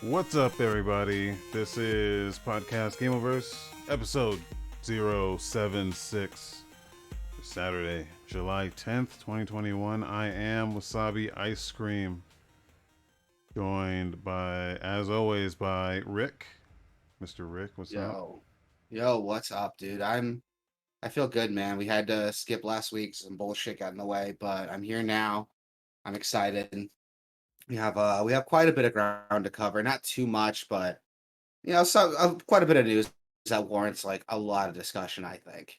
What's up, everybody? This is Podcast Gameoverse, episode 076, Saturday, July 10th, 2021. I am Wasabi Ice Cream, joined by, as always, by Rick. Mr. Rick, what's up? Yo, what's up, dude? I feel good, man. We had to skip last week, some bullshit got in the way, but I'm here now. I'm excited. We have quite a bit of ground to cover. Not too much, but quite a bit of news that warrants like a lot of discussion, I think.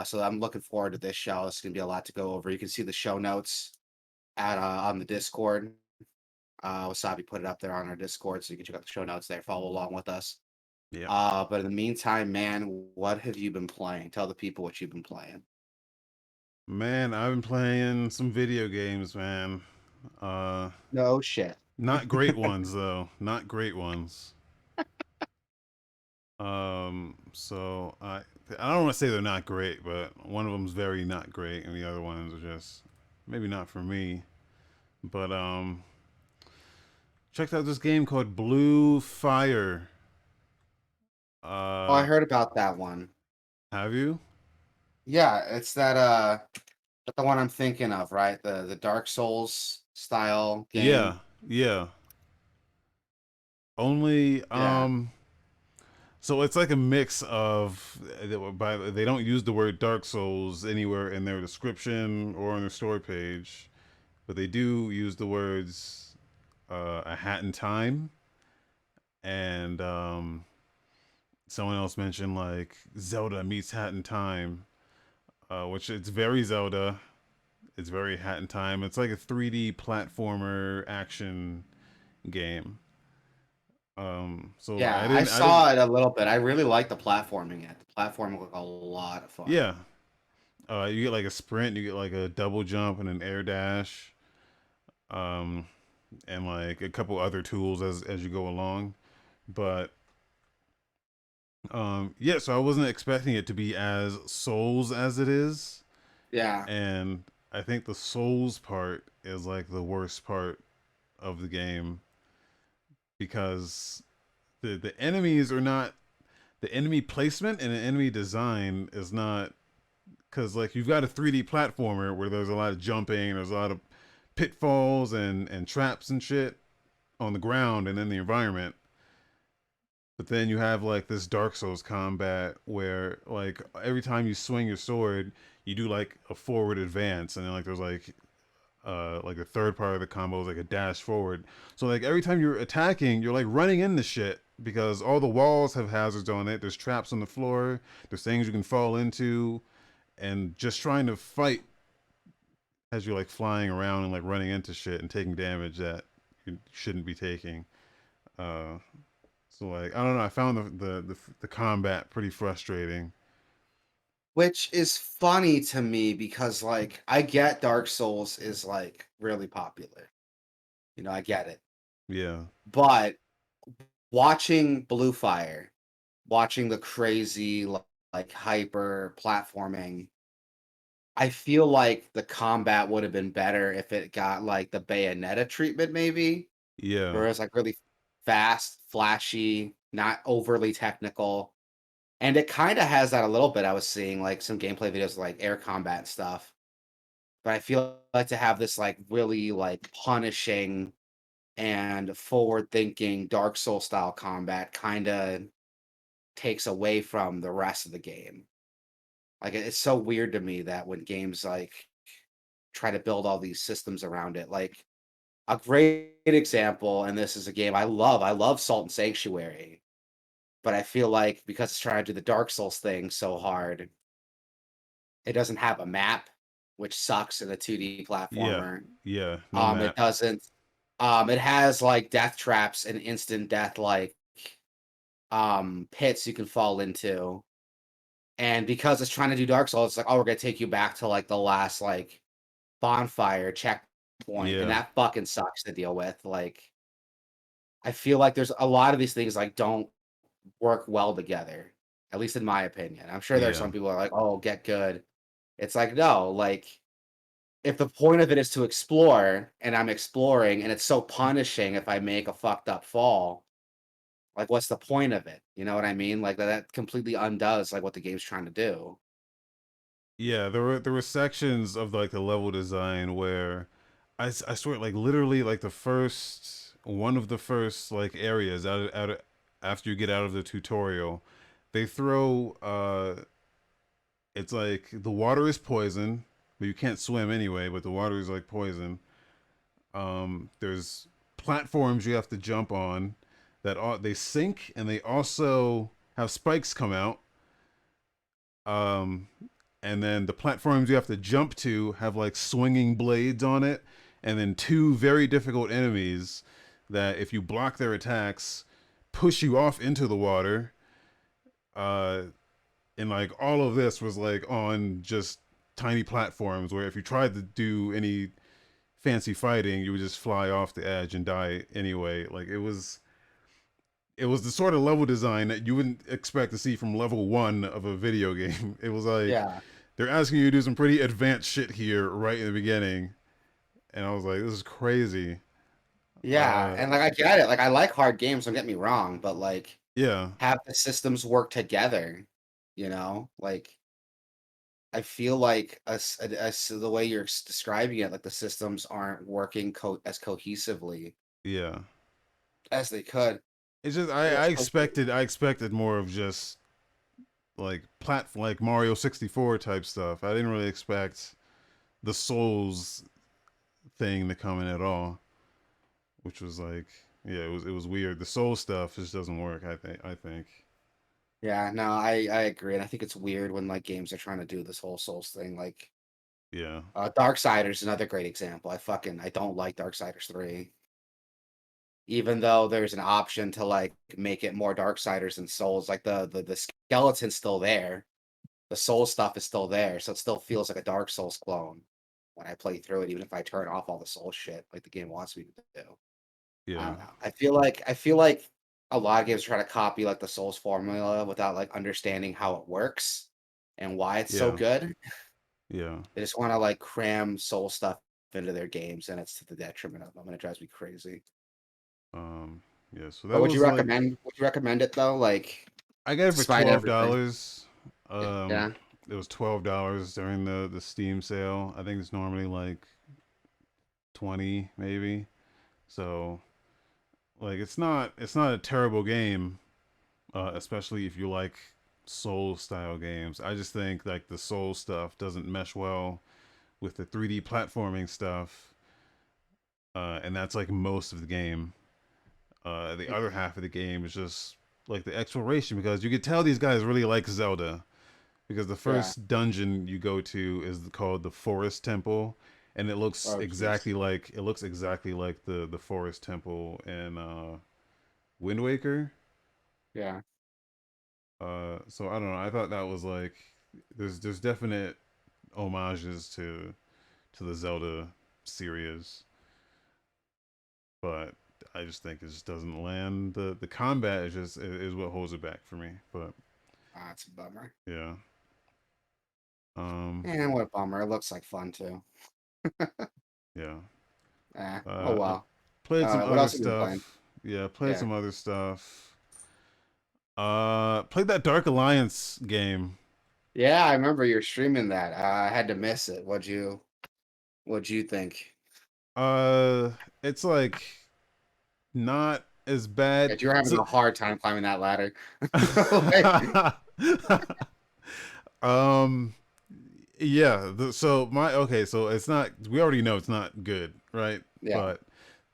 So I'm looking forward to this show. It's gonna be a lot to go over. You can see the show notes at on the Discord. Wasabi put it up there on our Discord, so you can check out the show notes there, follow along with us. Yeah. But in the meantime, man, what have you been playing? Tell the people what you've been playing. Man, I've been playing some video games, man. Uh, No shit. Not great ones, though. Not great ones. So I don't want to say they're not great, but one of them's very not great, and the other ones are just maybe not for me. But checked out this game called Blue Fire. Oh, I Uh, heard about that one. have you? Yeah, it's that the one I'm thinking of, right? The Dark Souls style game. Yeah, yeah. Only Yeah. so it's like a mix of they don't use the word Dark Souls anywhere in their description or on their story page, but they do use the words a hat in time, and someone else mentioned like Zelda meets Hat in Time, which it's very Zelda. It's very Hat in Time. It's like a 3D platformer action game. So Yeah, I I didn't. saw it a little bit. I really like the platforming it. The platforming looked a lot of fun. Yeah. You get like a sprint, you get like a double jump and an air dash, um, and like a couple other tools as you go along. But yeah, so I wasn't expecting it to be as Souls as it is, Yeah. and I think the Souls part is like the worst part of the game because the enemies are not the enemy placement and the enemy design is not because like you've got a 3D platformer where there's a lot of jumping, there's a lot of pitfalls and traps and shit on the ground and in the environment. But then you have like this Dark Souls combat where like every time you swing your sword, you do like a forward advance, and then like there's like a third part of the combo is like a dash forward. So like every time you're attacking, you're like running into shit because all the walls have hazards on it. There's traps on the floor. There's things you can fall into, and just trying to fight as you're like flying around and like running into shit and taking damage that you shouldn't be taking. Uh, so like I don't know. I found the combat pretty frustrating. Which is funny to me because like I get Dark Souls is like really popular. I get it. Yeah, But watching Blue Fire, watching the crazy like hyper platforming, I feel like the combat would have been better if it got like the Bayonetta treatment maybe, yeah, where it's like really fast, flashy, not overly technical. And it kind of has that a little bit. I was seeing like some gameplay videos of, like air combat and stuff. But I feel like to have this like really like punishing and forward thinking Dark Soul style combat kind of takes away from the rest of the game. Like it's so weird to me that when games like try to build all these systems around it, like a great example, and this is a game I love. I love Salt and Sanctuary, but I feel like because it's trying to do the Dark Souls thing so hard, it doesn't have a map, which sucks in a 2D yeah, platformer. yeah. No It map. doesn't. It has like death traps and instant death like pits you can fall into. And because it's trying to do Dark Souls, it's like, oh, we're gonna take you back to like the last like bonfire checkpoint, and Yeah, that fucking sucks to deal with. Like, I feel like there's a lot of these things like don't work well together, at least in my opinion. I'm sure there are yeah, some people who are like, oh, get good. It's like, no, like if the point of it is to explore and I'm exploring and it's so punishing if I make a fucked up fall, Like, what's the point of it? You know what I mean? Like that completely undoes like what the game's trying to do. Yeah, there were sections of like the level design where I swear like literally like the first one of the first like areas out of after you get out of the tutorial, they throw it's like the water is poison, but you can't swim anyway, but the water is like poison. There's platforms you have to jump on that they sink and they also have spikes come out. Um, and then the platforms you have to jump to have like swinging blades on it, and then two very difficult enemies that if you block their attacks push you off into the water. Uh, and like all of this was like on just tiny platforms where if you tried to do any fancy fighting, you would just fly off the edge and die anyway. Like it was the sort of level design that you wouldn't expect to see from level one of a video game. It was like Yeah. they're asking you to do some pretty advanced shit here right in the beginning, and I was like, this is crazy. Yeah, Uh, and like I get it. Like I like hard games, don't get me wrong, but like yeah, have the systems work together, you know? Like I feel like the way you're describing it, like the systems aren't working as cohesively yeah. as they could. It's just Well, I expected more of just like Mario 64 type stuff. I didn't really expect the Souls thing to come in at all, which was like, yeah, it was weird. The Soul stuff just doesn't work. I think. yeah, no, I agree, and I think it's weird when like games are trying to do this whole Souls thing. Like, Yeah, Darksiders is another great example. I don't like Darksiders 3, even though there's an option to like make it more Darksiders than Souls. Like the skeleton's still there, the Soul stuff is still there, so it still feels like a Dark Souls clone when I play through it, even if I turn off all the Soul shit like the game wants me to do. I yeah, don't know. I feel like a lot of games try to copy like the Souls formula without like understanding how it works and why it's so yeah, good. yeah. They just want to like cram Soul stuff into their games, and it's to the detriment of them, and it drives me crazy. Um, yeah. So But that was like would you recommend it though? Like I got it for despite everything. $12. Yeah. It was $12 during the Steam sale. I think it's normally like 20 maybe. So like it's not a terrible game, especially if you like Soul style games. I just think like the Soul stuff doesn't mesh well with the 3D platforming stuff, and that's like most of the game. The other Mhm. half of the game is just like the exploration because you could tell these guys really like Zelda because the Yeah. first dungeon you go to is called the Forest Temple, and Oh jeez. it looks exactly like the Forest Temple in Wind Waker. Yeah. So I don't know. I thought that was like there's definite homages to the Zelda series, but I just think it just doesn't land. The combat is what holds it back for me. But Ah, it's a bummer. yeah, um, And what a bummer. It looks like fun too. yeah. Oh I well. played some What other else have you been playing? stuff. Yeah, played Yeah. some other stuff. Played that Dark Alliance game. Yeah, I remember you're streaming that. I had to miss it. What'd you think? Uh, it's like not as bad. Yeah, you were having So, a hard time climbing that ladder. Like, um, yeah. So my okay. So it's not. We already know it's not good, right? yeah, But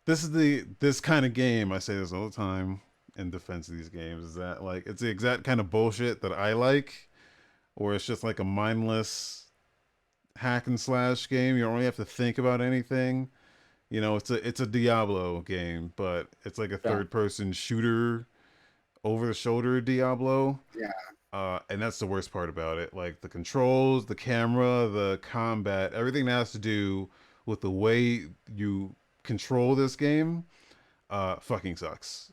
this kind of game. I say this all the time in defense of these games is that like it's the exact kind of bullshit that I like, or it's just like a mindless hack and slash game. You don't really have to think about anything. It's a Diablo game, but it's like a yeah, third person shooter over the shoulder Diablo. yeah, And that's the worst part about it. Like the controls, the camera, the combat, everything that has to do with the way you control this game, fucking sucks.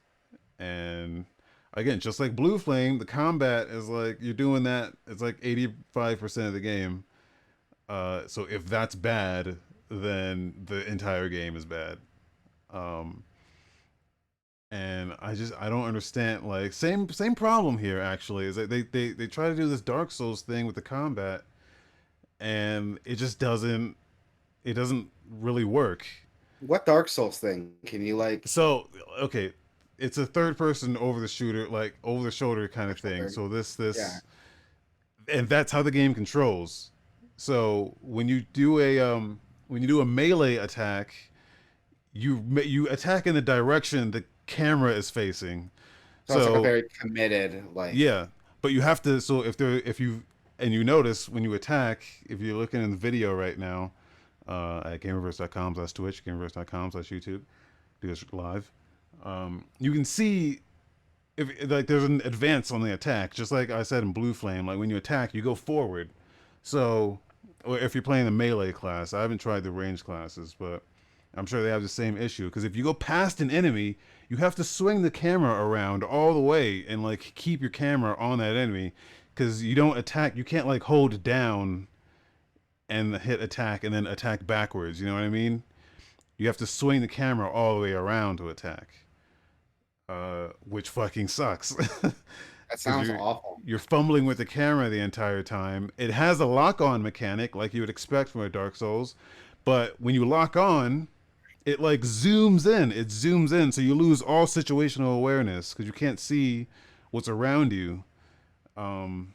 And again, just like Blue Flame, the combat is like you're doing that. It's like 85% of the game. So if that's bad, then the entire game is bad. Um, And I don't understand. Like same problem here actually is that they try to do this Dark Souls thing with the combat, and it doesn't really work. What Dark Souls thing? Can you like So okay, it's a third person over the shooter, like over the shoulder kind for of thing. sure? So Yeah. and that's how the game controls. So when you do a melee attack, you attack in the direction the camera is facing. So it's like a So very committed, like yeah, but you have to. So if you and you notice when you attack, if you're looking in the video right now, at gameoverse.com/twitch, gameoverse.com/YouTube, do this live. You can see if like there's an advance on the attack, just like I said in Blue Flame. Like when you attack, you go forward. So, or if you're playing the melee class, I haven't tried the range classes, but I'm sure they have the same issue. Because if you go past an enemy, you have to swing the camera around all the way and like keep your camera on that enemy. Because you don't attack, you can't like hold down and hit attack and then attack backwards. You know what I mean? You have to swing the camera all the way around to attack, which fucking sucks. that Because sounds awful. you're fumbling with the camera the entire time. It has a lock on mechanic like you would expect from a Dark Souls, but when you lock on, it like zooms in. It zooms in, so you lose all situational awareness because you can't see what's around you. Um,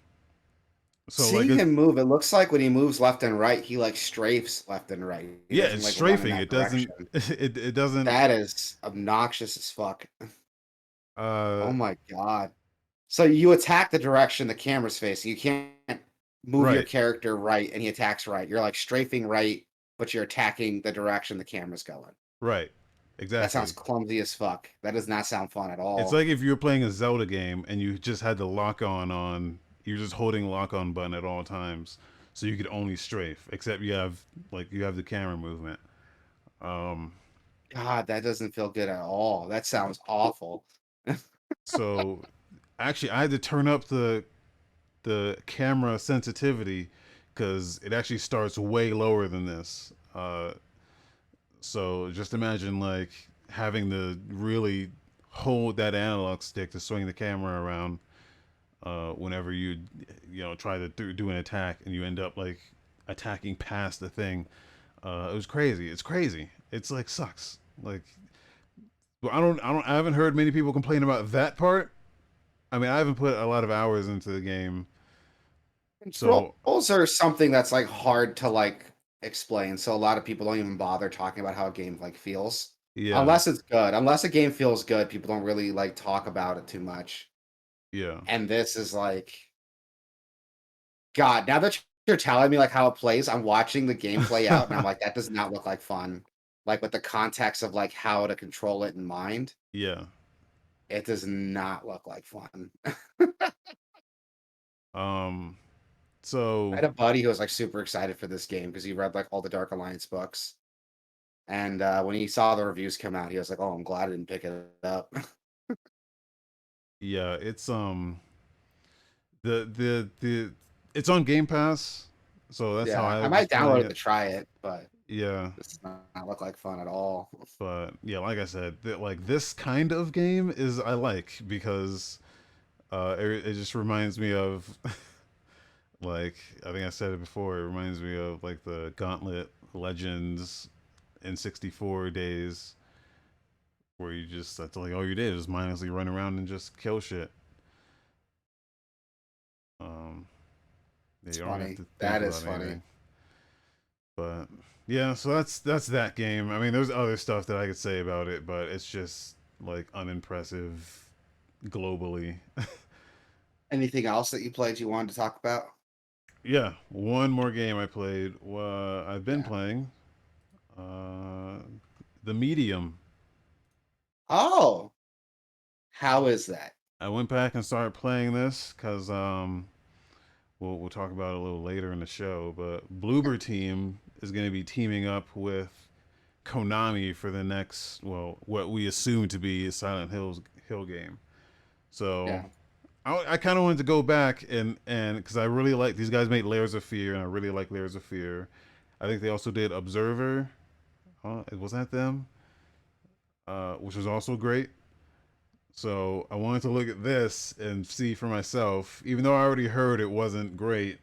so like Seeing him move, it looks like when he moves left and right, he like strafes left and right. He yeah, doesn't it's like run in strafing. that It direction. doesn't. It doesn't. That is obnoxious as fuck. Uh, Oh my god. So you attack the direction the camera's facing. You can't move your right, character right and he attacks right. You're like strafing right, but you're attacking the direction the camera's going. right, That sounds exactly. clumsy as fuck. That does not sound fun at It's all. like if you were playing a Zelda game and you just had the lock on. You're just holding lock on button at all times, so you could only strafe. Except you have the camera movement. Um, God, that doesn't feel good at all. That sounds awful. so actually, I had to turn up the camera sensitivity because it actually starts way lower than this. So just imagine like having to really hold that analog stick to swing the camera around whenever you try to do an attack and you end up like attacking past the thing. It was crazy. It's crazy. It's like sucks. Like well, I haven't heard many people complain about that part. I mean, I haven't put a lot of hours into the game, so Controls are something that's like hard to like explain. So a lot of people don't even bother talking about how a game like feels. yeah, Unless it's good. Unless a game feels good, people don't really like talk about it too much. yeah. And this is like God, now that you're telling me like how it plays, I'm watching the game play out and I'm like, that does not look like fun. Like with the context of like how to control it in mind, Yeah. it does not look like fun. Um. I So had a buddy who was like super excited for this game because he read like all the Dark Alliance books. And when he saw the reviews come out, he was like, "Oh, I'm glad I didn't pick it up." yeah, it's the it's on Game Pass, so that's how Yeah, I I was might playing download it to it. try it, but Yeah, this does not look like fun at all. but yeah, like I said, like this kind of game is I like because it just reminds me of like I think I said it before. It reminds me of like the Gauntlet Legends in 64 days where you just that's like all you did is mindlessly run around and just kill shit. Um, yeah, It's you don't really have funny. to think That is about funny. anything. But yeah, so that's that game. I mean, there's other stuff that I could say about it, but it's just like unimpressive globally. Anything else that you played you wanted to talk about? Yeah, one more game I played. I've been Yeah. playing uh, the Medium. Oh, how is that? I went back and started playing this because we'll talk about it a little later in the show. But Bloober Team is going to be teaming up with Konami for the next, well, what we assume to be a Hill game. So Yeah. I kind of wanted to go back and because I really like these guys made Layers of Fear and I really like Layers of Fear. I think they also did Observer. Was that them? Which was also great. So I wanted to look at this and see for myself, even though I already heard it wasn't great.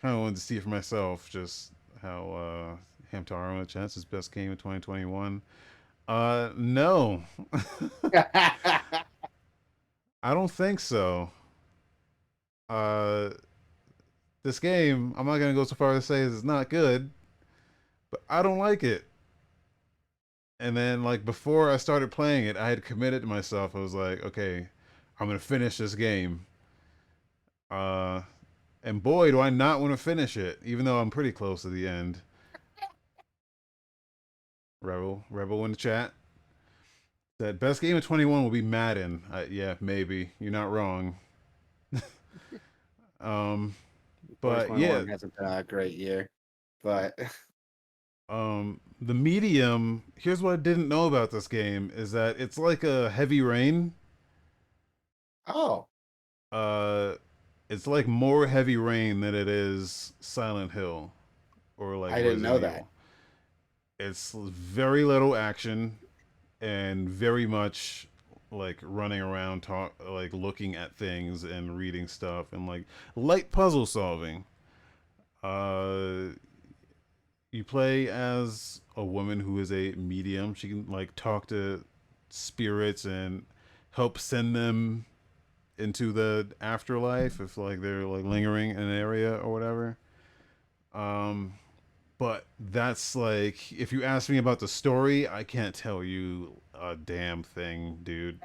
Kind of wanted to see for myself just how Hamtaro on the chance is best game of 2021. No, I don't think so. Uh, this game, I'm not gonna go so far as to say it's not good, but I don't like it. And then like before I started playing it, I had committed to myself. I was like, okay, I'm gonna finish this game. Uh, and boy, do I not want to finish it, even though I'm pretty close to the end. Rebel in the chat. That best game of 21 will be Madden. Yeah, maybe. You're not wrong. Um, but yeah, 2021 hasn't been a great year, but the medium. Here's what I didn't know about this game is that it's like a Heavy Rain. oh, Uh, it's like more Heavy Rain than it is Silent Hill or like I didn't know Resident that. Evil. It's very little action and very much like running around talk like looking at things and reading stuff and like light puzzle solving. uh you play as a woman who is a medium. She can like talk to spirits and help send them into the afterlife if like they're like lingering in an area or whatever. um but that's like, if you ask me about the story, I can't tell you a damn thing, dude.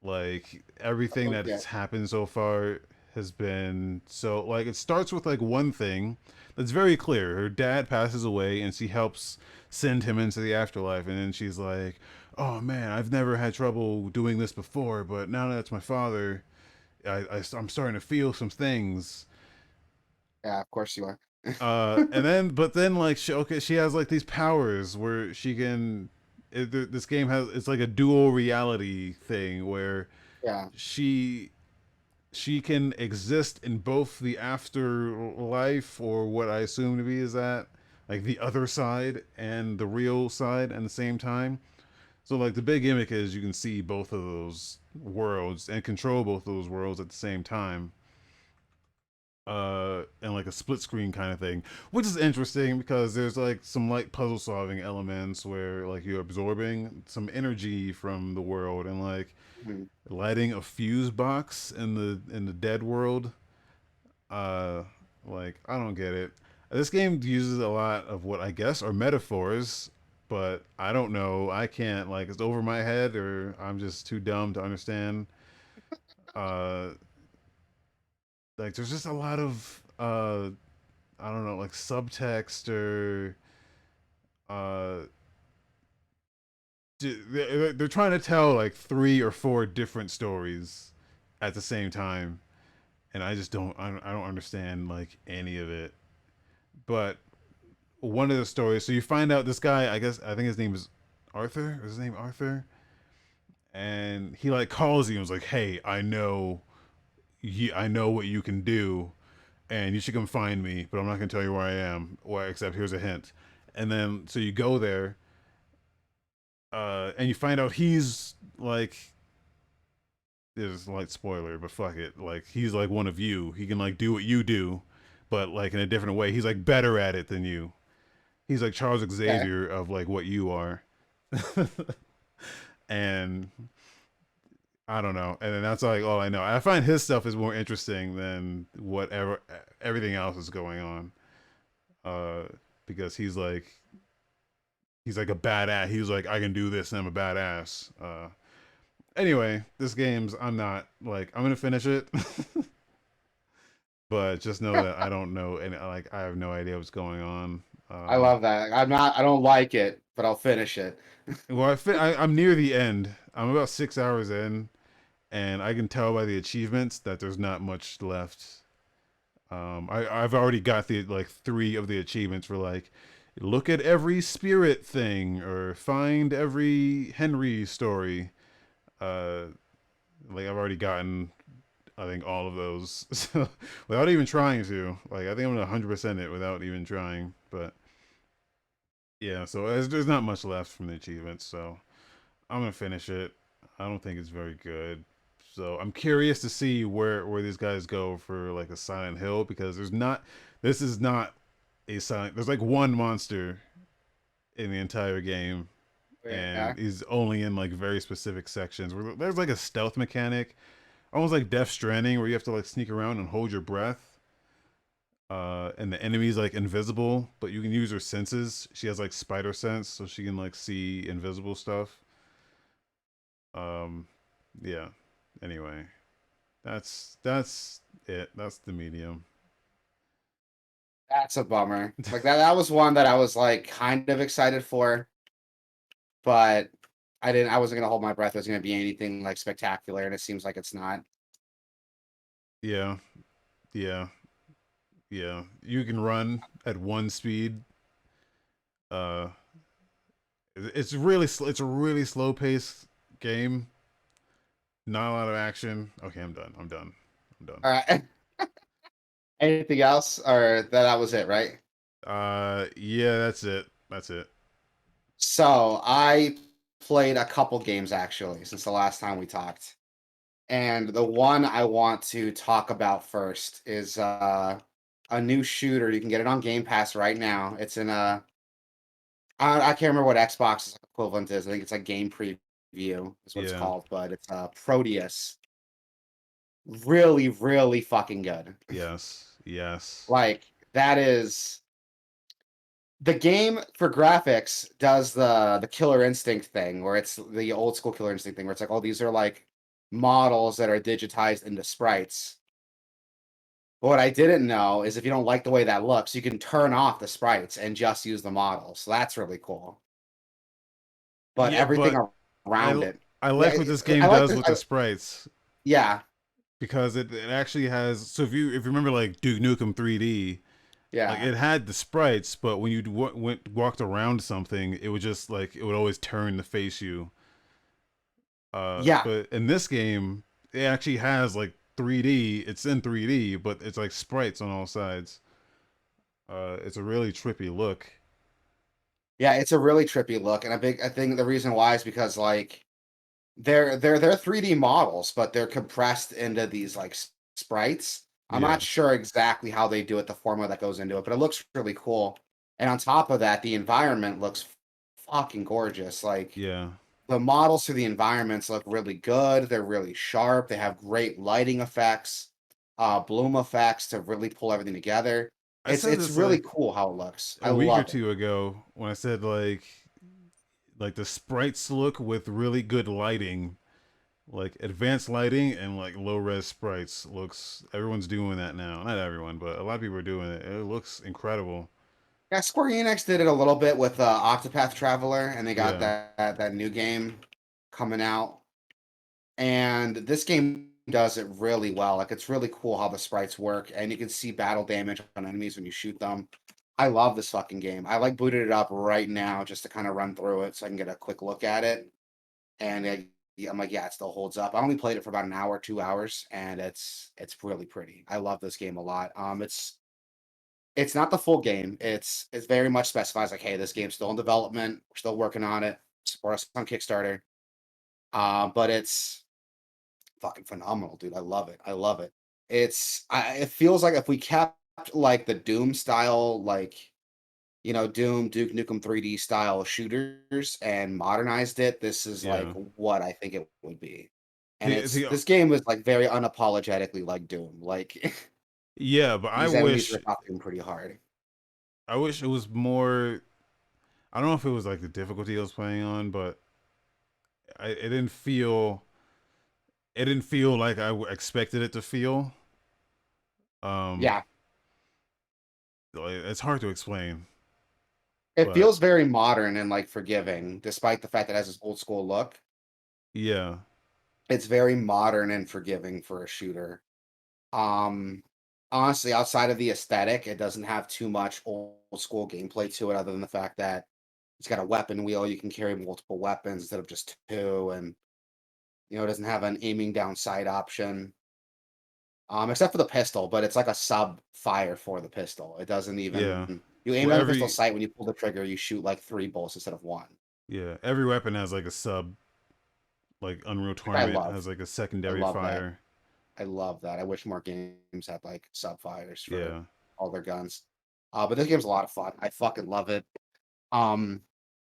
Like everything that Okay. has happened so far has been so like, it starts with like one thing that's very clear. Her dad passes away and she helps send him into the afterlife, and then she's like, "Oh man, I've never had trouble doing this before, but now that it's my father, I'm starting to feel some things." Yeah, of course you are. And then but then like she has like these powers where she can this game has, it's like a dual reality thing where Yeah. she she can exist in both the afterlife, or what I assume to be is that like the other side and the real side at the same time. So like the big gimmick is you can see both of those worlds and control both of those worlds at the same time, and like a split screen kind of thing, which is interesting because there's like some light puzzle solving elements where like you're absorbing some energy from the world and like Mhm. lighting a fuse box in the dead world. uh like I don't get it. This game uses a lot of what I guess are metaphors, but I don't know, I can't, like, it's over my head or I'm just too dumb to understand. uh like there's just a lot of I don't know, like subtext or uh they're trying to tell like three or four different stories at the same time, and I don't understand like any of it. But one of the stories, so you find out this guy, I think his name is Arthur. Is his name Arthur? And he like calls you and was like, "Hey, I know what you can do, and you should come find me, but I'm not gonna tell you where I am. Well, except here's a hint." And then so you go there, and you find out he's like, there's a light spoiler, but fuck it, like he's like one of you. He can like do what you do, but like in a different way. He's like better at it than you. He's like Charles Okay. Xavier of like what you are. And I don't know. And then that's like all I know. I find his stuff is more interesting than whatever everything else is going on. Uh, because he's like a badass. He's like, I can do this and I'm a badass. Anyway, this game's, I'm not like, I'm gonna finish it. But just know that I don't know, and like I have no idea what's going on. I love that. I don't like it, but I'll finish it. Well, I'm near the end. I'm about 6 hours in, and I can tell by the achievements that there's not much left. I've already got the like three of the achievements for like look at every spirit thing or find every Henry story. Uh, like I've already gotten, I think, all of those, so without even trying to. Like I think I'm gonna 100% it without even trying. But yeah, so there's not much left from the achievements, so I'm gonna finish it. I don't think it's very good. So I'm curious to see where these guys go for like a Silent Hill, because there's not this is not a silent. There's like one monster in the entire game, Yeah. and he's only in like very specific sections. Where there's like a stealth mechanic, almost like Death Stranding, where you have to like sneak around and hold your breath. And the enemy's like invisible, but you can use her senses. She has like spider sense, so she can like see invisible stuff. Um, yeah. Anyway, that's it. That's the medium. That's a bummer. Like that was one that I was like kind of excited for, but I wasn't gonna hold my breath. It was gonna be anything like spectacular, and it seems like it's not. Yeah, yeah, yeah. You can run at one speed. Uh, it's a really slow paced game. Not a lot of action. Okay, I'm done. I'm done. I'm done. All right. Anything else, or that was it, right? Yeah, that's it. That's it. So I played a couple games actually since the last time we talked. And the one I want to talk about first is a new shooter. You can get it on Game Pass right now. It's in a I can't remember what Xbox's equivalent is. I think it's like Game Preview is what it's Yeah. called, but it's Proteus. Really, really fucking good. Yes. Yes. Like that is the game for graphics does the Killer Instinct thing where it's the old school Killer Instinct thing where it's like, oh, these are like models that are digitized into sprites. But what I didn't know is if you don't like the way that looks, you can turn off the sprites and just use the models. So that's really cool. But Yeah, everything but around I it, I yeah, like what this I game like does this. with the sprites, Yeah, because it actually has. So if you remember like Duke Nukem 3D, like yeah, it had the sprites, but when you walked around something, it would just like it would always turn to face you. yeah, But in this game, it actually has like 3D. It's in 3D, but it's like sprites on all sides. It's a really trippy look. yeah. It's a really trippy look, and I think the reason why is because like they're 3D models, but they're compressed into these like sprites. I'm Yeah, not sure exactly how they do it, the formula that goes into it, but it looks really cool. And on top of that, the environment looks fucking gorgeous. Like yeah. the models for the environments look really good. They're really sharp. They have great lighting effects, bloom effects to really pull everything together. I said It's this really like cool how it looks. a I week or love it. two ago when I said like the sprites look with really good lighting, like advanced lighting and like low res sprites looks. Everyone's doing that now. Not everyone, but a lot of people are doing it. It looks incredible. Yeah, Square Enix did it a little bit with Octopath Traveler, and they got Yeah, that new game coming out. And this game does it really well. Like it's really cool how the sprites work, and you can see battle damage on enemies when you shoot them. I love this fucking game. I like booted it up right now just to kind of run through it so I can get a quick look at it. And yeah, I'm like, yeah, it still holds up. I only played it for about an hour, 2 hours, and it's really pretty. I love this game a lot. It's not the full game. It's very much specifies like, hey, this game's still in development. We're still working on it. Support us on Kickstarter. But it's fucking phenomenal, dude. I love it. I love it. It feels like if we kept like the Doom style, like Doom, Duke Nukem 3D style shooters and modernized it, this is like yeah. what I think it would be. And The, the, this game is like very unapologetically like Doom. Like yeah, but these enemies rip off Doom pretty hard. I wish it was more. I don't know if it was like the difficulty I was playing on, but it didn't feel like expected it to feel. Um, Yeah. it's hard to explain, It but feels very modern and, like, forgiving, despite the fact that it has this old school look. yeah, It's very modern and forgiving for a shooter. Um, Honestly, outside of the aesthetic, it doesn't have too much old school gameplay to it other than the fact that it's got a weapon wheel, you can carry multiple weapons instead of just 2, and, it doesn't have an aiming down sight option, except for the pistol, but it's like a sub-fire for the pistol. It doesn't yeah. even you aim Well, down the pistol sight, when you pull the trigger, you shoot, like, 3 bolts instead of 1. every weapon has like a sub like Unreal I Tournament love, has like a I secondary love that. fire. I love that. I wish more games had like sub fires for Yeah. all their guns. But this game's a lot of fun. I fucking love it. Um,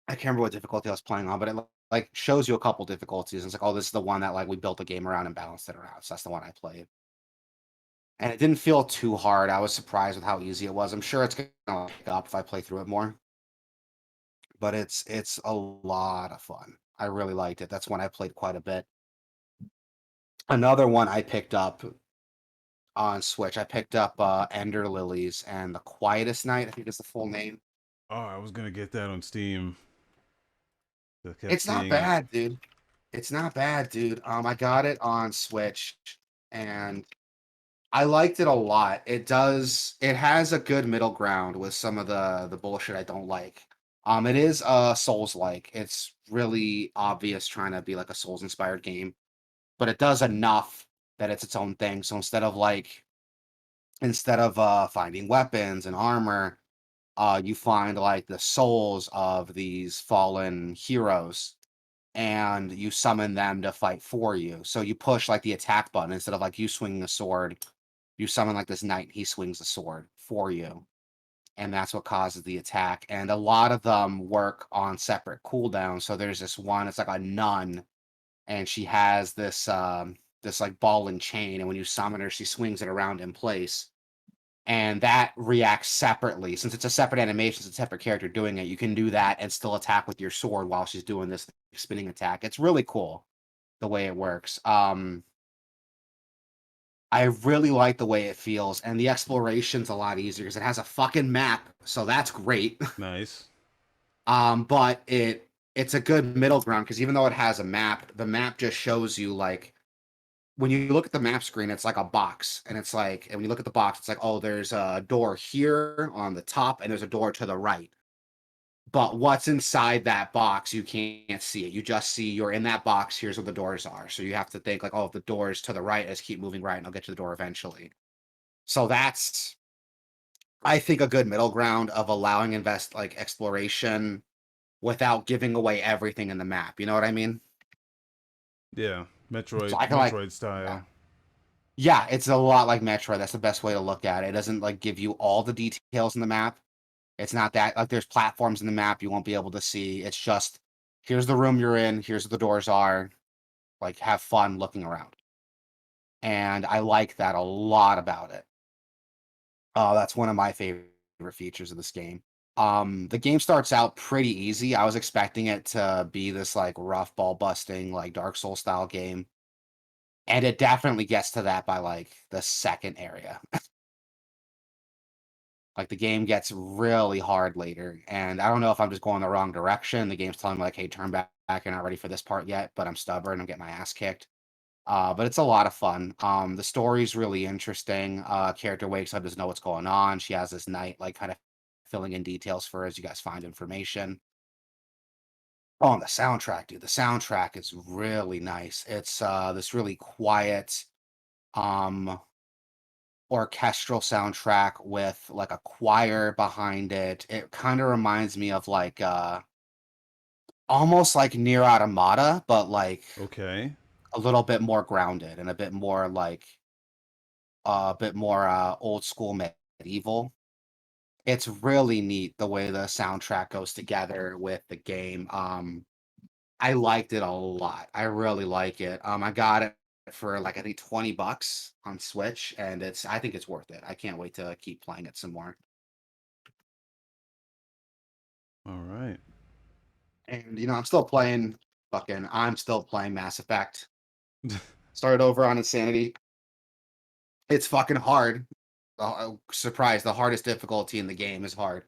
I can't remember what difficulty I was playing on, but it like shows you a couple difficulties. And it's like, oh, this is the one that like we built a game around and balanced it around. So that's the one I played. And it didn't feel too hard. I was surprised with how easy it was. I'm sure it's gonna pick up if I play through it more. But it's a lot of fun. I really liked it. That's one I played quite a bit. Another one I picked up on Switch. I picked up Ender Lillies and The Quietest Night, I think is the full name. Oh, I was gonna get that on Steam. I kept It's not seeing it. bad, dude. It's not bad, dude. I got it on Switch and I liked it a lot. It has a good middle ground with some of the bullshit I don't like. It is Souls-like. It's really obvious trying to be like a Souls-inspired game, but it does enough that it's its own thing. So instead of finding weapons and armor, you find like the souls of these fallen heroes and you summon them to fight for you. So you push like the attack button instead of like you swinging a sword, you summon like this knight, he swings the sword for you. And that's what causes the attack. And a lot of them work on separate cooldowns. So there's this one, it's like a nun, and she has this like ball and chain. And when you summon her, she swings it around in place and that reacts separately. Since it's a separate animation, it's a separate character doing it, you can do that and still attack with your sword while she's doing this spinning attack. It's really cool the way it works. I really like the way it feels, and the exploration's a lot easier because it has a fucking map, so that's great. Nice. But it's a good middle ground because even though it has a map, the map just shows you like when you look at the map screen, it's like a box, and it's like, and when you look at the box, it's like, oh, there's a door here on the top, and there's a door to the right. But what's inside that box, you can't see it. You just see you're in that box. Here's where the doors are. So you have to think like, oh, if the door's to the right, let's keep moving right, and I'll get to the door eventually. So that's, I think, a good middle ground of allowing invest like exploration without giving away everything in the map. You know what I mean? Yeah. So Metroid I can like, Metroid yeah. style. Yeah, it's a lot like Metroid. That's the best way to look at it. It doesn't like give you all the details in the map. It's not that like there's platforms in the map you won't be able to see. It's just here's the room you're in, here's what the doors are. Like have fun looking around. And I like that a lot about it. That's one of my favorite features of this game. The game starts out pretty easy. I was expecting it to be this like rough ball busting, like Dark Souls style game. And it definitely gets to that by like the second area. Like the game gets really hard later, and I don't know if I'm just going the wrong direction. The game's telling me like, "Hey, turn back. You're not ready for this part yet." But I'm stubborn. I'm getting my ass kicked. But it's a lot of fun. The story's really interesting. Character wakes up, doesn't know what's going on. She has this night like kind of filling in details for her as you guys find information. Oh, and the soundtrack, dude. The soundtrack is really nice. It's this really quiet, um, orchestral soundtrack with like a choir behind it. It kind of reminds me of like almost like Near Automata, but like Okay. a little bit more grounded and a bit more old school medieval. It's really neat the way the soundtrack goes together with the game. I liked it a lot. I really like it. I got it for like I think $20 on Switch, and I think it's worth it. I can't wait to keep playing it some more. All right. And I'm still playing Mass Effect. Started over on Insanity. It's fucking hard. Surprise, the hardest difficulty in the game is hard.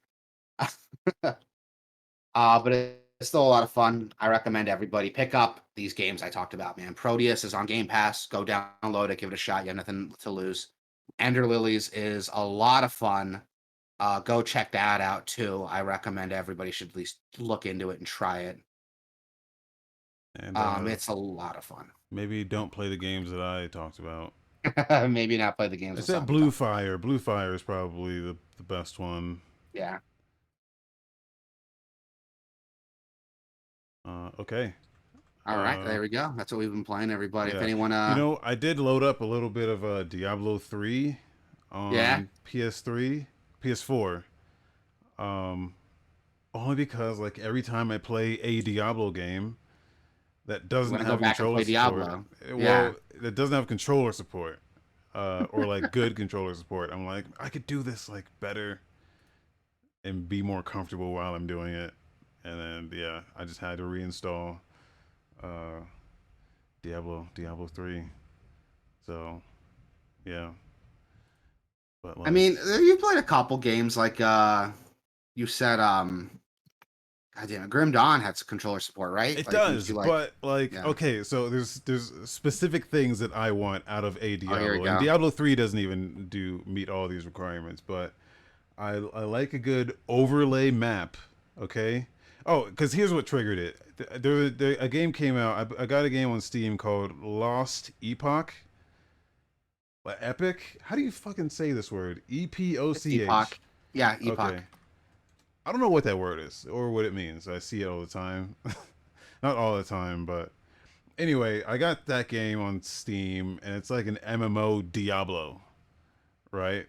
But it's still a lot of fun. I recommend everybody pick up these games I talked about, man. Proteus is on Game Pass. Go download it, give it a shot. You have nothing to lose. Ender Lilies is a lot of fun. Go check that out too. I recommend everybody should at least look into it and try it. And It's a lot of fun. maybe don't play the games that I talked about. Maybe not play the games It's with that Sami Blue talked about. Fire. Blue Fire is probably the best one. Yeah. Okay. All right, Uh, there we go. That's what we've been playing, everybody. If yeah, anyone, I did load up a little bit of Diablo 3 yeah, on PS3, PS4. Um, Only because like every time I play a Diablo game that you doesn't want to go have back and controller play support, Diablo? Yeah, well, that doesn't have controller support, or like good controller support. I'm like, I could do this like better and be more comfortable while I'm doing it. And then yeah, I just had to reinstall uh, Diablo 3. So yeah, but I like mean, you played a couple games like you said, God damn it, Grim Dawn had controller support, right? it Like, didn't does, you like? but like Yeah. okay, so there's specific things that I want out of a Oh, here we Diablo, and go. Diablo 3 doesn't even do meet all these requirements, but I like a good overlay map. Okay. Oh, because here's what triggered it. A game came out. I got a game on Steam called Lost Epoch. Like Epic. How do you fucking say this word? It's Epoch. EPOCH. Yeah, Okay. Epoch. I don't know what that word is or what it means. I see it all the time. Not all the time, but anyway, I got that game on Steam, and it's like an MMO Diablo, right?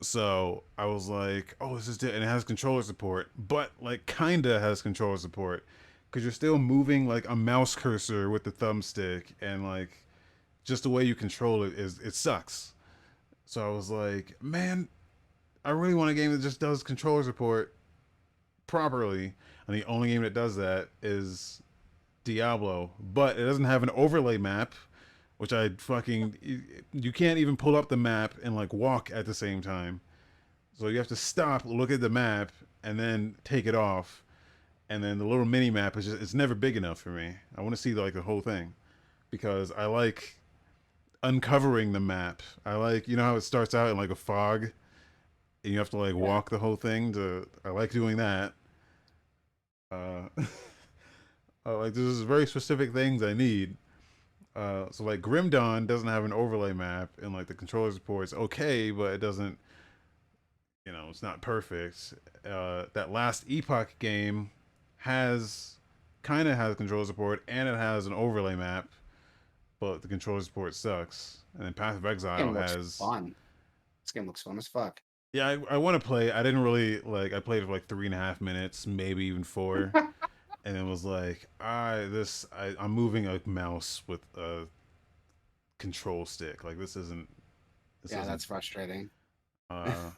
So I was like, oh, this is and it has controller support, but like kinda has controller support because you're still moving like a mouse cursor with the thumbstick, and like just the way you control it is it sucks. So I was like, man, I really want a game that just does controller support properly, and the only game that does that is Diablo, but it doesn't have an overlay map, which I fucking you can't even pull up the map and like walk at the same time. So you have to stop, look at the map, and then take it off. And then the little mini map is just it's never big enough for me. I want to see like the whole thing because I like uncovering the map. I like how it starts out in like a fog and you have to like Yeah. walk the whole thing to I like doing that. Uh like there's very specific things I need. So like Grim Dawn doesn't have an overlay map and like the controller support's okay, but it doesn't it's not perfect. That last Epoch game has kind of has controller support and it has an overlay map, but the controller support sucks. And then Path of This Exile game looks has fun. This game looks fun as fuck. yeah. I want to play. I didn't really like. I played it for like 3.5 minutes, maybe even four, and it was like I'm moving a mouse with a control stick. Like this Yeah, isn't. that's frustrating. Uh,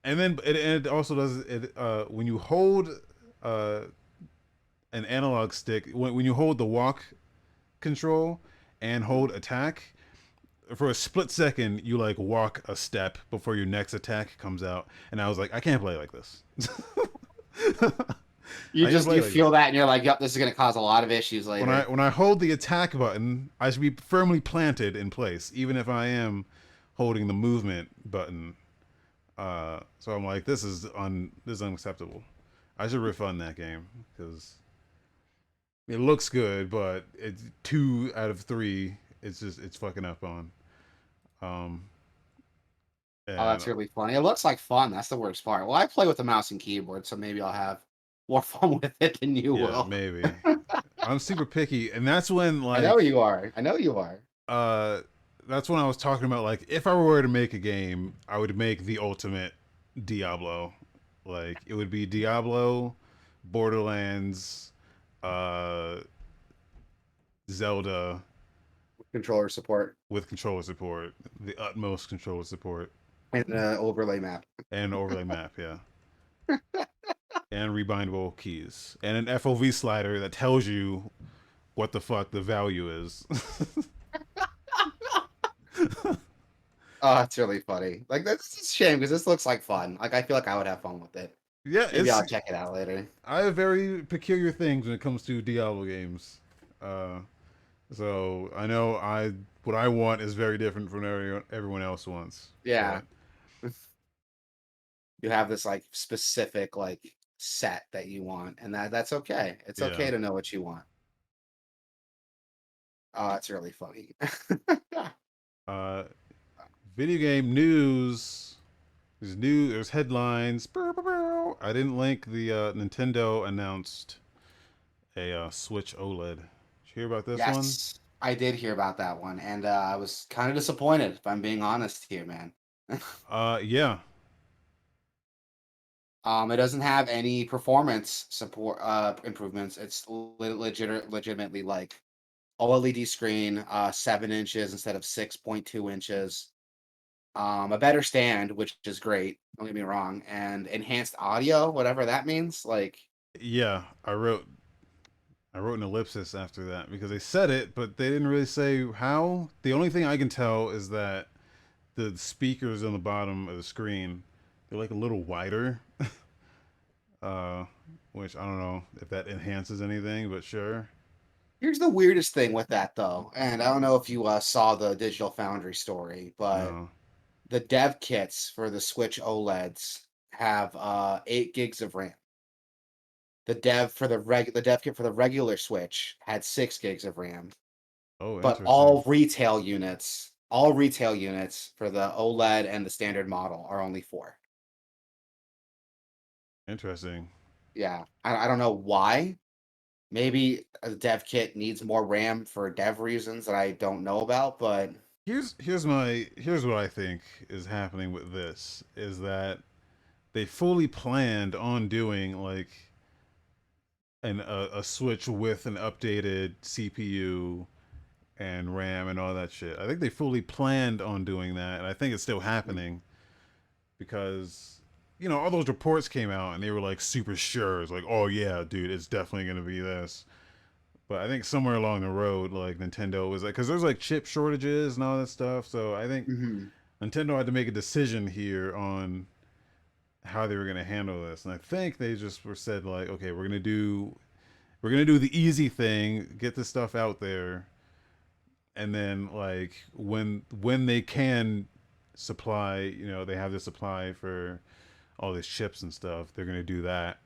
and then it also does it when you hold uh an analog stick when you hold the walk control and hold attack for a split second you like walk a step before your next attack comes out and I was like I can't play like this. You I can't just play you like this. feel that and you're like, yep, this is gonna cause a lot of issues later. When I hold the attack button I should be firmly planted in place even if I am holding the movement button. So I'm like this is unacceptable. I should refund that game because it looks good, but it's 2 out of 3. It's fucking up on. Um, Oh, and that's really funny. It looks like fun. That's the worst part. Well, I play with the mouse and keyboard, so maybe I'll have more fun with it than you yeah, will. maybe I'm super picky, and that's when I know like you are. I know you are. uh, that's when I was talking about like if I were to make a game, I would make the ultimate Diablo. Like it would be Diablo, Borderlands, uh, Zelda Controller support with controller support, the utmost controller support, and overlay map. and overlay map. Yeah. And rebindable keys and an FOV slider that tells you what the fuck the value is. Oh, that's really funny. Like that's a shame because this looks like fun. Like I feel like I would have fun with it. Yeah, Maybe it's I'll check it out later. I have very peculiar things when it comes to Diablo games. Uh, so I know I what I want is very different from everyone else wants. Yeah, But you have this like specific like set that you want, and that's okay. It's yeah, okay to know what you want. Oh, it's really funny. uh, video game news. There's headlines. I didn't link the Nintendo announced a Switch OLED. you hear about this one? Yes, I did hear about that one, and I was kind of disappointed, if I'm being honest here, man. Yeah. It doesn't have any performance support improvements. It's legitimately like OLED screen, 7 inches instead of 6.2 inches. A better stand, which is great. Don't get me wrong, and enhanced audio, whatever that means. Like, Yeah, I wrote an ellipsis after that because they said it, but they didn't really say how. The only thing I can tell is that the speakers on the bottom of the screen, they're like a little wider, uh, which I don't know if that enhances anything, but sure. here's the weirdest thing with that though, and I don't know if you saw the Digital Foundry story, but No. the dev kits for the Switch OLEDs have 8 gigs of RAM. The dev kit for the regular Switch had 6 gigs of RAM, Oh, but interesting. all retail units for the OLED and the standard model are only 4. Interesting. Yeah, I don't know why. Maybe a dev kit needs more RAM for dev reasons that I don't know about, but Here's what I think is happening with this is that they fully planned on doing like a Switch with an updated CPU and RAM and all that shit. I think they fully planned on doing that, and I think it's still mm, happening because all those reports came out and they were like super sure. It's like, oh yeah, dude, it's definitely gonna be this. But I think somewhere along the road, like Nintendo was like, because there's like chip shortages and all that stuff. So I think mhm. Nintendo had to make a decision here on how they were gonna handle this, and I think they just were said like, okay, we're gonna do the easy thing, get this stuff out there, and then like when they can supply, they have the supply for all these chips and stuff, they're gonna do that.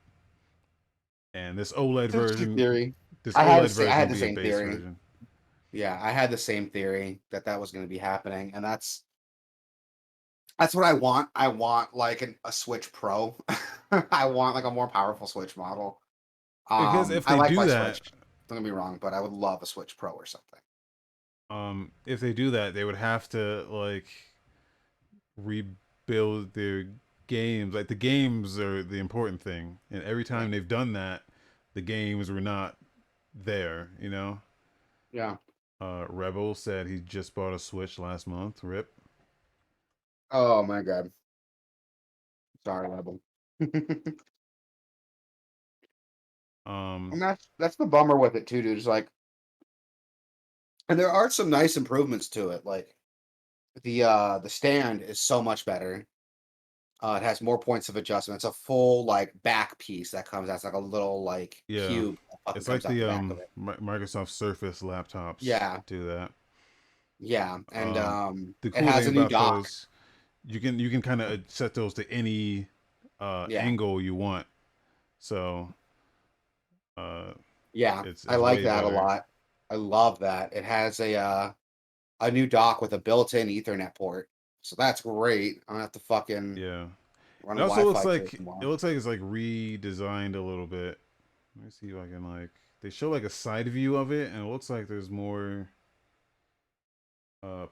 And this OLED It's an interesting version, theory. this I had the OLED same I version will had the be a same base theory. version. Yeah, I had the same theory that that was gonna be happening, and that's what I want. I want, like, a Switch Pro. I want, like, a more powerful Switch model. Because if I they like do my that, Switch, don't get me wrong, but I would love a Switch Pro or something. if they do that, they would have to like rebuild their games. Like the games are the important thing, and every Yeah. time they've done that, the games were not there. Yeah. Rebel said he just bought a Switch last month. Rip. Oh my god. Sorry, Rebel. Um, And that's the bummer with it too, dude. It's like, and there are some nice improvements to it. Like the stand is so much better. It has more points of adjustment. It's a full like back piece that comes as like a little like yeah, cube that fucking it's like comes out the the back of it. Microsoft Surface laptops Yeah, do that. yeah, and The it cool has thing a new about dock. those, you can kind of set those to any Yeah, angle you want. So uh, yeah, it's I it's like way that a better. lot. I love that. It has a new dock with a built-in Ethernet port, so that's great. I don't have to fucking Yeah. run It a also looks Wi-Fi to it like it tomorrow. looks like it's like redesigned a little bit. Let me see if I can like they show like a side view of it, and it looks like there's more.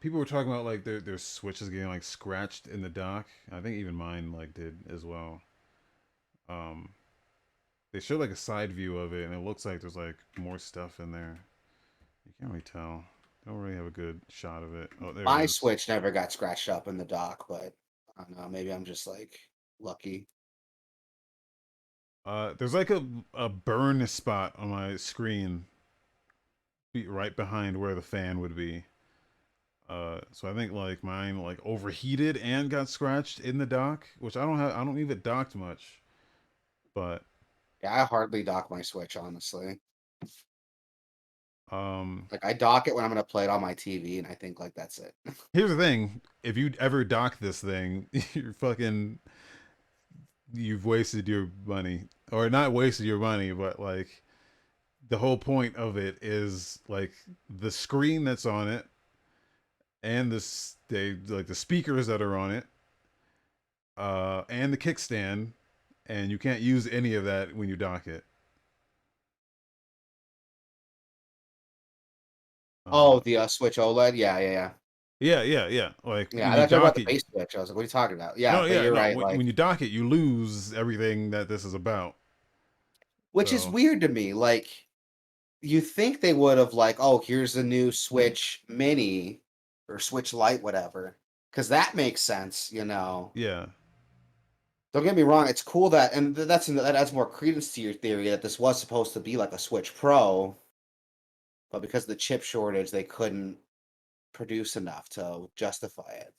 People were talking about like their switches getting like scratched in the dock. I think even mine like did as well. Um, they showed like a side view of it, and it looks like there's like more stuff in there. You can't really tell. Don't really have a good shot of it. Oh, there it My is. Switch never got scratched up in the dock, but I don't know. Maybe I'm just like lucky. There's like a burn spot on my screen, right behind where the fan would be. So I think like mine like overheated and got scratched in the dock, which I don't have. I don't leave it docked much, but Yeah, I hardly dock my Switch, honestly. um, Like I dock it when I'm gonna play it on my TV, and I think like that's it. here's the thing: if you ever dock this thing, you've wasted your money, or not wasted your money, but like the whole point of it is like the screen that's on it and the speakers that are on it, and the kickstand, and you can't use any of that when you dock it. Oh, Uh, the Switch OLED. Yeah, yeah, yeah. yeah. Like Yeah, when I you thought you were talking about dock the it, base Switch. I was like, what are you talking about? Yeah, no, but yeah, you're no. right. When Like, you dock it, you lose everything that this is about. which is So weird to me. Like, you think they would have like, oh, here's a new Switch Mini or Switch Lite, whatever, because that makes sense. yeah, Don't get me wrong, it's cool that, and that adds more credence to your theory that this was supposed to be like a Switch Pro, but because of the chip shortage, they couldn't produce enough to justify it.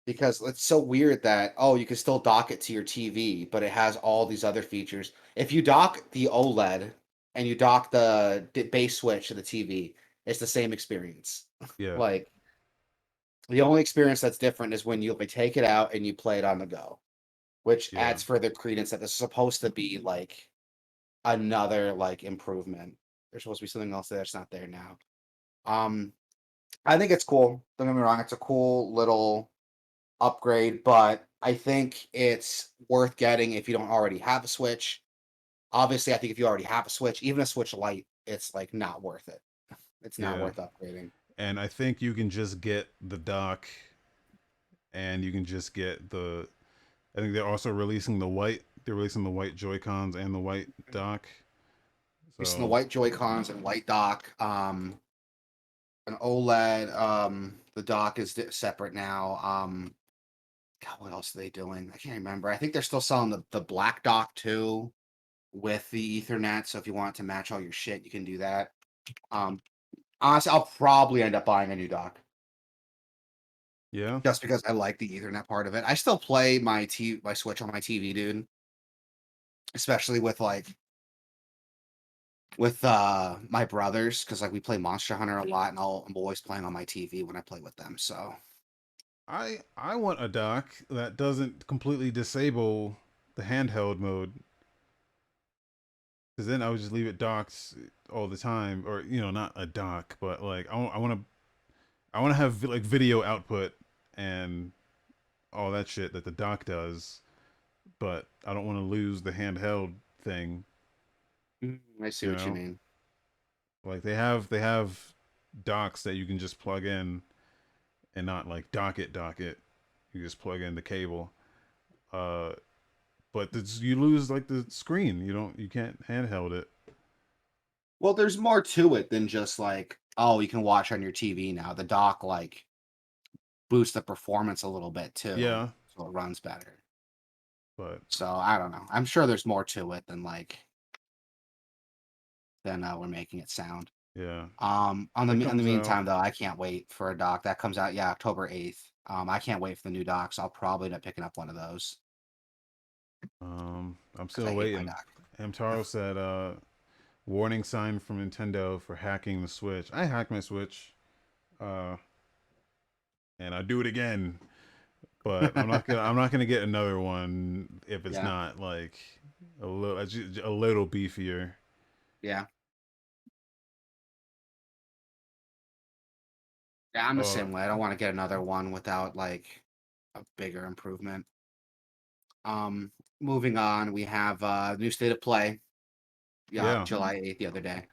Because it's so weird that, oh, you can still dock it to your TV, but it has all these other features. If you dock the OLED and you dock the base switch to the TV, it's the same experience. yeah, Like, the only experience that's different is when you take it out and you play it on the go, which yeah, adds further credence that this is supposed to be like another like improvement. There's supposed to be something else that's not there now. Um, I think it's cool. Don't get me wrong, it's a cool little upgrade, but I think it's worth getting if you don't already have a Switch. Obviously, I think if you already have a Switch, even a Switch Lite, it's like not worth it. It's not yeah. worth upgrading. And I think you can just get the dock, and you can just get the. I think they're also releasing the white. They're releasing the white Joy Cons and the white dock. Using the So white Joy Cons and white dock, an OLED. The dock is separate now. God, what else are they doing? I can't remember. I think they're still selling the black dock too with the Ethernet. So if you want to match all your shit, you can do that. Um, Honestly, I'll probably end up buying a new dock yeah, just because I like the Ethernet part of it. I still play my Switch on my TV, dude. Especially with my brothers, because like we play Monster Hunter a lot, and I'm always playing on my TV when I play with them. So I want a dock that doesn't completely disable the handheld mode, because then I would just leave it docked all the time, or not a dock, but like I want to have like video output and all that shit that the dock does, but I don't want to lose the handheld thing. I see You what you know, mean. like they have docks that you can just plug in and not like dock it. You just plug in the cable. Uh, but you lose like the screen. You can't handheld it. Well, there's more to it than just like, oh, you can watch on your TV now. The dock like boosts the performance a little bit too, Yeah, so it runs better. but So I don't know. I'm sure there's more to it than we're making it sound. yeah, On the it in the comes out. meantime, though, I can't wait for a dock that comes out. Yeah, October 8th. I can't wait for the new docks. I'll probably end up picking up one of those I'm because I still hate my waiting. dock. Hamtaro said, warning sign from Nintendo for hacking the Switch. I hacked my Switch, uh, and I do it again. But I'm not gonna get another one if it's Yeah, not like a little beefier. yeah, yeah. I'm the Uh, same way. I don't want to get another one without like a bigger improvement. Um, Moving on, we have new state of play. Yeah, yeah. July 8th the other day.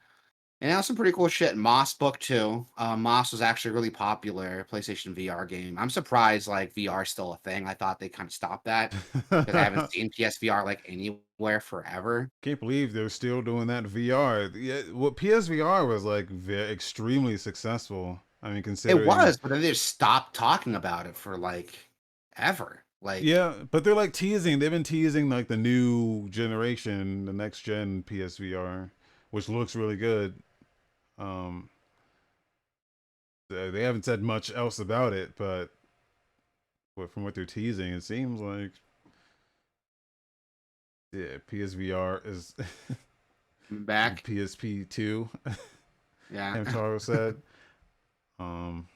And now some pretty cool shit. Moss Book 2. Moss was actually a really popular PlayStation VR game. I'm surprised like VR is still a thing. I thought they kind of stopped that because I haven't seen PSVR like anywhere forever. Can't believe they're still doing that VR. Yeah, what PSVR was like extremely successful. I mean, It considering. was, but then they just stopped talking about it for like ever. Like, Yeah, but they're like teasing. They've been teasing like the new generation, the next gen PSVR, which looks really good. Um, they haven't said much else about it, but from what they're teasing, it seems like yeah, PSVR is back. PSP2. Yeah. Hamtaro said. Um,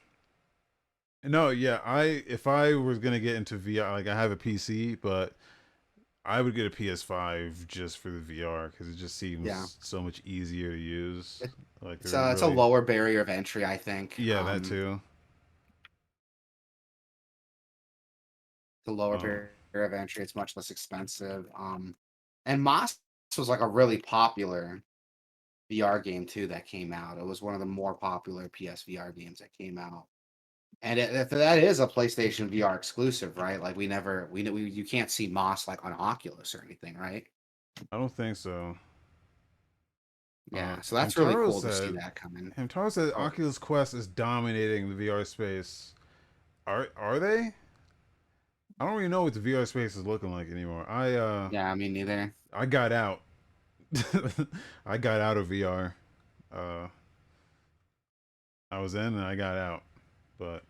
no, yeah, if I was gonna get into VR, like I have a PC, but I would get a PS5 just for the VR because it just Yeah. seems so much easier to use. It, Like it's they're a it's a really, lower barrier of entry, I think. yeah, that too. It's a lower Uh, barrier of entry. It's much less expensive. And Moss was like a really popular VR game too that came out. It was one of the more popular PSVR games that came out. And that is a PlayStation VR exclusive, right? Like you can't see Moss like on Oculus or anything, right? I don't think so. Yeah, so that's really Hamtaro cool to see said that coming. Hamtaro said Oh, Oculus Quest is dominating the VR space. Are they? I don't really know what the VR space is looking like anymore. yeah, I mean neither. I got out. I got out of VR. Uh, I was in and I got out, but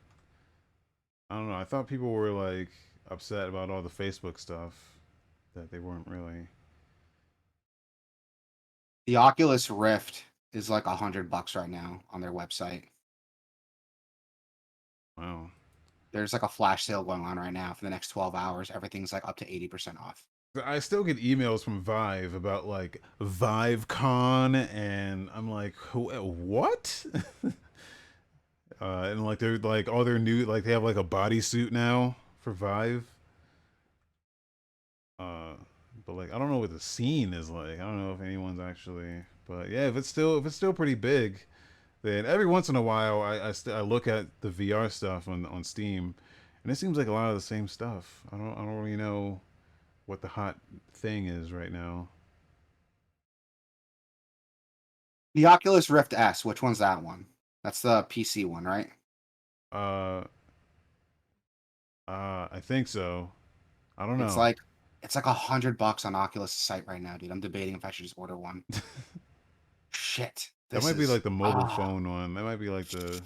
I don't know. I thought people were like upset about all the Facebook stuff that they weren't really. The Oculus Rift is like $100 right now on their website. Wow. There's like a flash sale going on right now for the next 12 hours. Everything's like up to 80% off. I still get emails from Vive about like ViveCon, and I'm like, what? And like they're like all their new like they have like a bodysuit now for Vive. Uh, but like I don't know what the scene is like. I don't know if anyone's actually. But yeah, if it's still pretty big, then every once in a while I look at the VR stuff on Steam, and it seems like a lot of the same stuff. I don't really know what the hot thing is right now. The Oculus Rift S, which one's that one? That's the PC one, right? Uh, I think so. I don't It's know. like it's like $100 on Oculus site right now, dude. I'm debating if I should just order one. Shit. That This might be is like the mobile phone one. That might be like the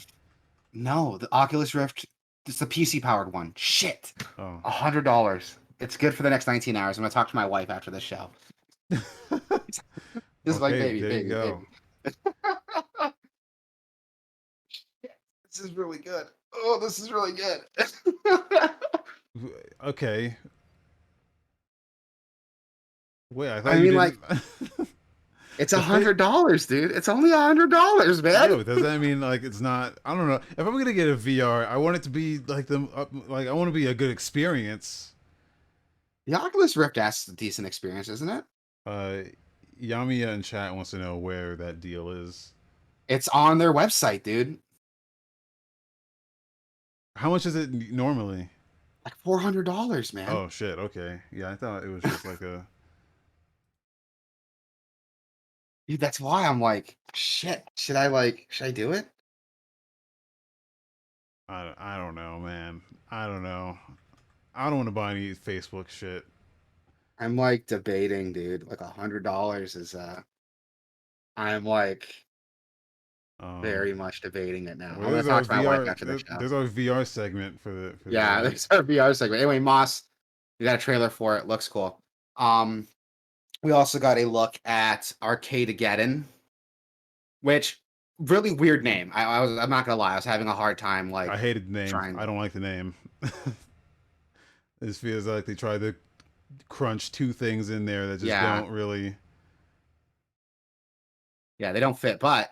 no, the Oculus Rift. It's the PC powered one. Shit. oh. $100. It's good for the next 19 hours. I'm gonna talk to my wife after the show. This is like Okay, baby, there you baby, go. baby. This is really good. Oh, this is really good. Okay. Wait, I thought I you mean, like, didn't. it's the fa- $100, dude. It's only $100, Yeah, man. but does that mean like it's not? I don't know. If I'm gonna get a VR, I want it to be like like I want to be a good experience. The Oculus Rift S is a decent experience, isn't it? Uh, Yamiya in chat wants to know where that deal is. It's on their website, dude. How much is it normally? Like $400, man. Oh shit. Okay. Yeah, I thought it was just like a. Dude, that's why I'm like, shit. Should I do it? I don't know, man. I don't know. I don't want to buy any Facebook shit. I'm like debating, dude. Like $100 is I'm like Um, very much debating it now. well, I'm gonna talk to my wife after the show. There's our VR segment for the Yeah, day. there's our VR segment. Anyway, Moss, we got a trailer for it. Looks cool. Um, we also got a look at Arcadegeddon, which really weird name. I'm not gonna lie, I was having a hard time I like hated the name. trying I to. don't like the name. This feels like they tried to crunch two things in there that just Yeah, don't really. yeah, they don't fit, but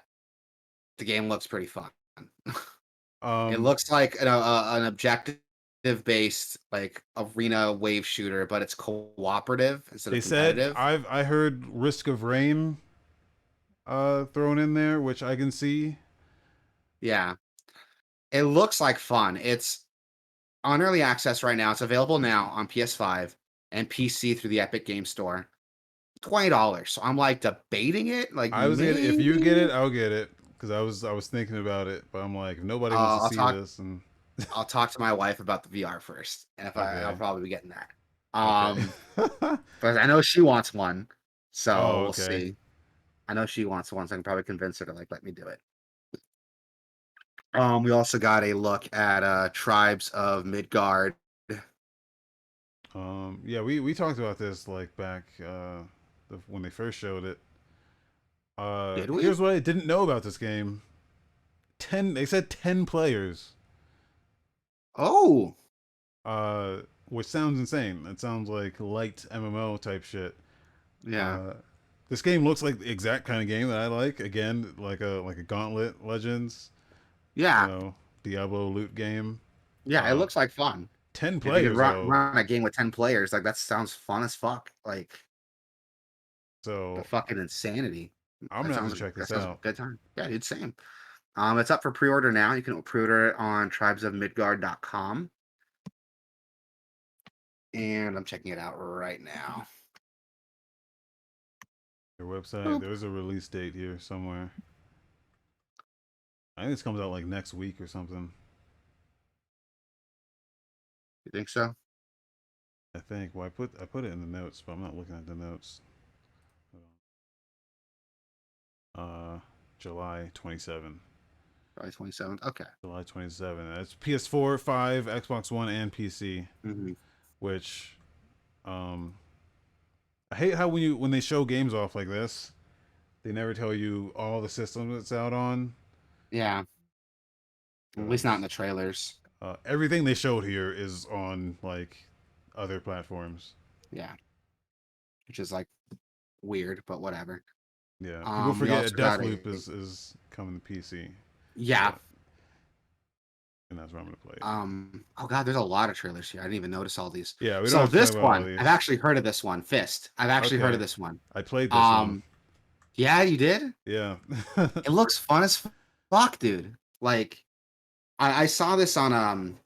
the game looks pretty fun. It Um, looks like an objective based like arena wave shooter, but it's cooperative instead they of said competitive. I heard Risk of Rain thrown in there, which I can see. Yeah, it looks like fun. It's on early access right now. It's available now on PS5 and PC through the Epic Game Store. $20. So I'm like debating it. Like I was gonna if you get maybe it, I'll get it because I was thinking about it, but I'm like if nobody wants to I'll see talk. this and I'll talk to my wife about the VR first, and if I'll okay, probably be getting that. okay. But I know she wants one, so Oh, we'll okay. see. I know she wants one, so I can probably convince her to like let me do it. We also got a look at Tribes of Midgard. Yeah, we talked about this like back when they first showed it. Did we? Here's what I didn't know about this game. They said 10 players. Oh, Uh, which sounds insane. It sounds like light MMO type shit. yeah, Uh, this game looks like the exact kind of game that I like. Again, like a Gauntlet Legends, you yeah, know, Diablo loot game. yeah. It Uh, looks like fun. 10 If you could players though. run a game with 10 players, like that sounds fun as fuck. Like the So fucking insanity. I'm That gonna have sounds to check that this sounds like out. a good time. Yeah, dude, same. It's up for pre-order now. You can pre-order it on tribesofmidgard.com, and I'm checking it out right now. Their website. Boop. There's a release date here somewhere. I think this comes out like next week or something. You think so? I think. Well, I put it in the notes, but I'm not looking at the notes. Uh, July 27. Probably 27th. Okay. July 27. That's PS4, 5, Xbox One, and PC. Hmm. Which, um, I hate how when they show games off like this, they never tell you all the systems it's out on. Yeah, at least not in Because the trailers. everything they showed here is on like other platforms. Yeah, which is like weird, but whatever. Yeah, people We forget also got Deathloop a is coming to PC, yeah. but and that's where I'm gonna play it. Oh god, there's a lot of trailers here. I didn't even notice all these. Yeah, we don't So have to talk this about all one, I've these. actually heard of this one, Fist. I've actually heard of Okay, this one. I played this one. Um, yeah, you did? Yeah, It looks fun as fuck, dude. Like I saw this on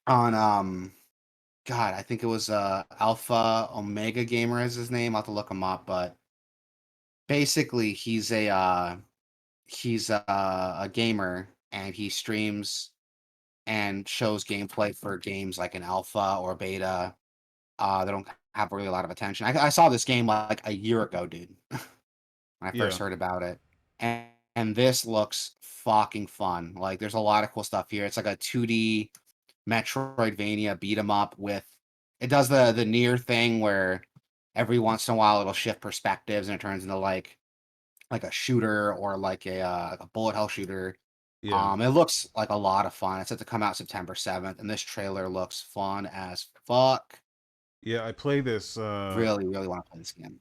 God, I think it was Alpha Omega Gamer is his name. I'll have to look him up, but basically he's a gamer and he streams and shows gameplay for games like an alpha or beta. They don't have really a lot of attention. I saw this game like a year ago, dude, when I first yeah, heard about it, and this looks fucking fun. Like, there's a lot of cool stuff here. It's like a 2D Metroidvania beat 'em up with. It does the near thing where every once in a while it'll shift perspectives and it turns into like a shooter or like a bullet hell shooter. yeah, It looks like a lot of fun. It's set to come out September 7th, and this trailer looks fun as fuck. yeah. I played this. Really, really want to play this game.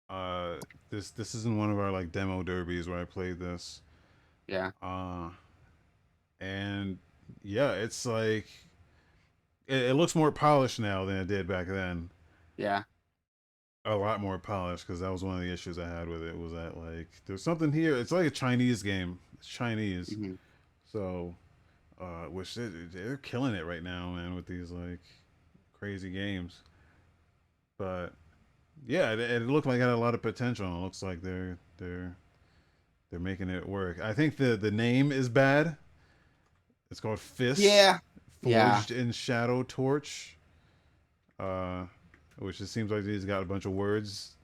Uh, this isn't one of our like demo derbies where I played this. Yeah, Uh, and yeah, it's like it looks more polished now than it did back then. yeah. A lot more polished because that was one of the issues I had with it. Was that like there's something here? It's like a Chinese game. It's Chinese, Mhm. so which they're killing it right now, man, with these like crazy games. But yeah, it looked like it had a lot of potential. It looks like they're making it work. I think the name is bad. It's called Fist, Yeah, yeah, Forged in Shadow Torch. Uh, which it seems like he's got a bunch of words,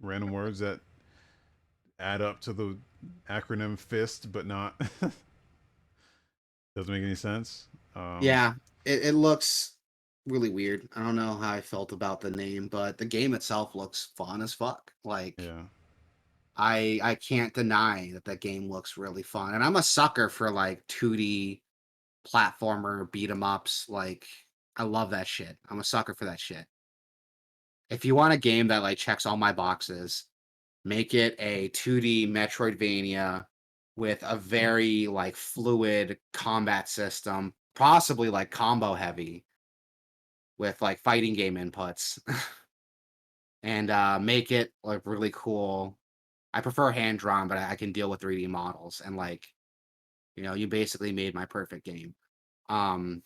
random words that add up to the acronym Fist, but not doesn't make any sense. Um, yeah. It looks really weird. I don't know how I felt about the name, but the game itself looks fun as fuck. Like, yeah, I can't deny that that game looks really fun, and I'm a sucker for like 2D platformer beat 'em ups. Like, I love that shit. I'm a sucker for that shit. If you want a game that like checks all my boxes, make it a 2D Metroidvania with a very like fluid combat system, possibly like combo heavy with like fighting game inputs, and make it like really cool. I prefer hand drawn, but I can deal with 3D models, and like, you basically made my perfect game. Um,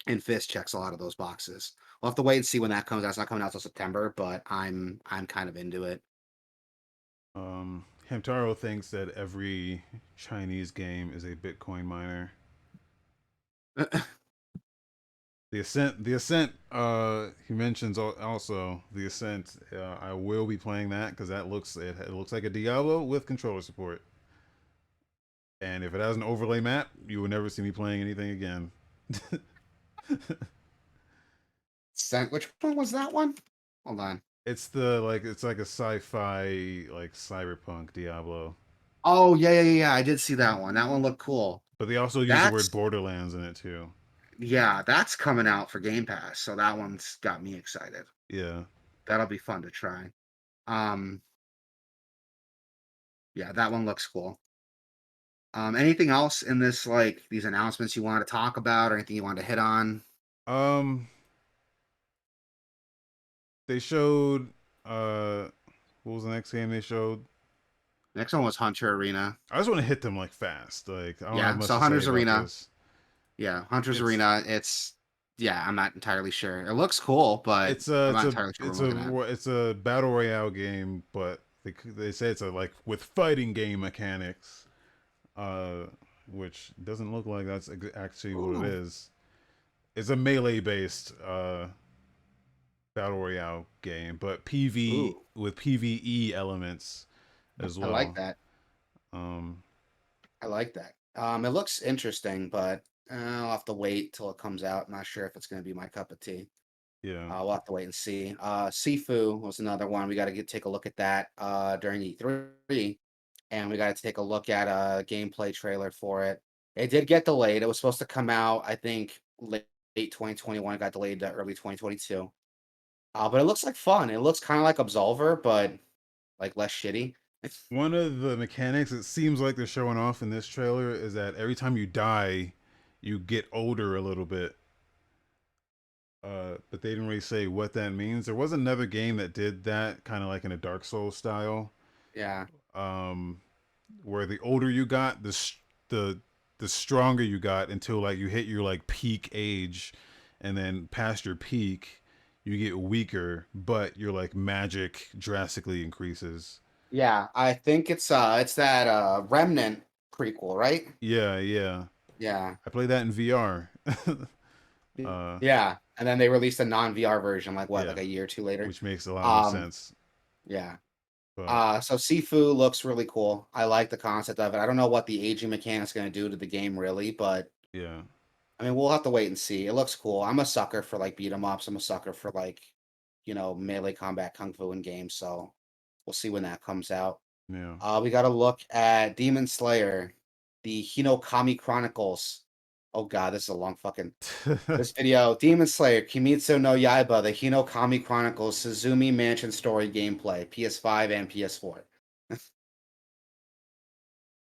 and Fist checks a lot of those boxes. We'll have to wait and see when that comes out. It's not coming out till September, but I'm kind of into it. Hamtaro thinks that every Chinese game is a Bitcoin miner. The Ascent. He mentions also the Ascent. I will be playing that because it looks like a Diablo with controller support. And if it has an overlay map, you will never see me playing anything again. Which one was that one? Hold on. It's like a sci-fi like cyberpunk Diablo, Oh, yeah, yeah, yeah, yeah, I did see that one. That one looked cool. but they also use the word That's Borderlands in it too. Yeah, that's coming out for Game Pass, so that one's got me excited. Yeah. That'll be fun to try. Um, yeah, that one looks cool. Anything else in this, like these announcements you want to talk about, or anything you want to hit on? Um. They showed. Uh. What was the next game they showed? Next one was Hunter Arena. I just want to hit them like fast. Like I don't have Yeah, much so to say Hunter's about Arena. this. Yeah, Hunter's It's Arena. It's yeah, I'm not entirely sure. It looks cool, but it's a I'm it's not a entirely sure what it's I'm looking at. a it's a battle royale game, but they say it's a like with fighting game mechanics, uh, which doesn't look like that's actually what it Ooh, is. It's a melee based battle royale game, but PV ooh, with PVE elements as I like well. that. Um, I like that. It looks interesting, but I'll have to wait till it comes out. I'm not sure if it's going to be my cup of tea. yeah. We'll have to wait and see. Sifu was another one. We got to take a look at that during E3, and we got to take a look at a gameplay trailer for it. It did get delayed. It was supposed to come out, I think, late 2021. It got delayed to early 2022. But it looks like fun. It looks kind of like Absolver, but like less shitty. One of the mechanics it seems like they're showing off in this trailer is that every time you die, you get older a little bit. But they didn't really say what that means. There was another game that did that, kind of like in a Dark Souls style, Yeah. um, where the older you got, the the stronger you got until like you hit your like peak age, and then past your peak, you get weaker, but your like magic drastically increases. Yeah, I think it's that Remnant prequel, right? Yeah, yeah. Yeah. I played that in VR. Yeah. And then they released a non-VR version like what, like Yeah, a year or two later. which makes a lot more Um sense. yeah. But So Sifu looks really cool. I like the concept of it. I don't know what the aging mechanic's going to do to the game really, but yeah, I mean, we'll have to wait and see. It looks cool. I'm a sucker for like beat 'em ups. I'm a sucker for like, melee combat kung fu in games, so we'll see when that comes out. yeah. We got to look at Demon Slayer, the Hinokami Chronicles. Oh god, this is a long fucking this video. Demon Slayer, Kimetsu no Yaiba, the Hinokami Chronicles, Suzumi Mansion Story gameplay, PS5 and PS4.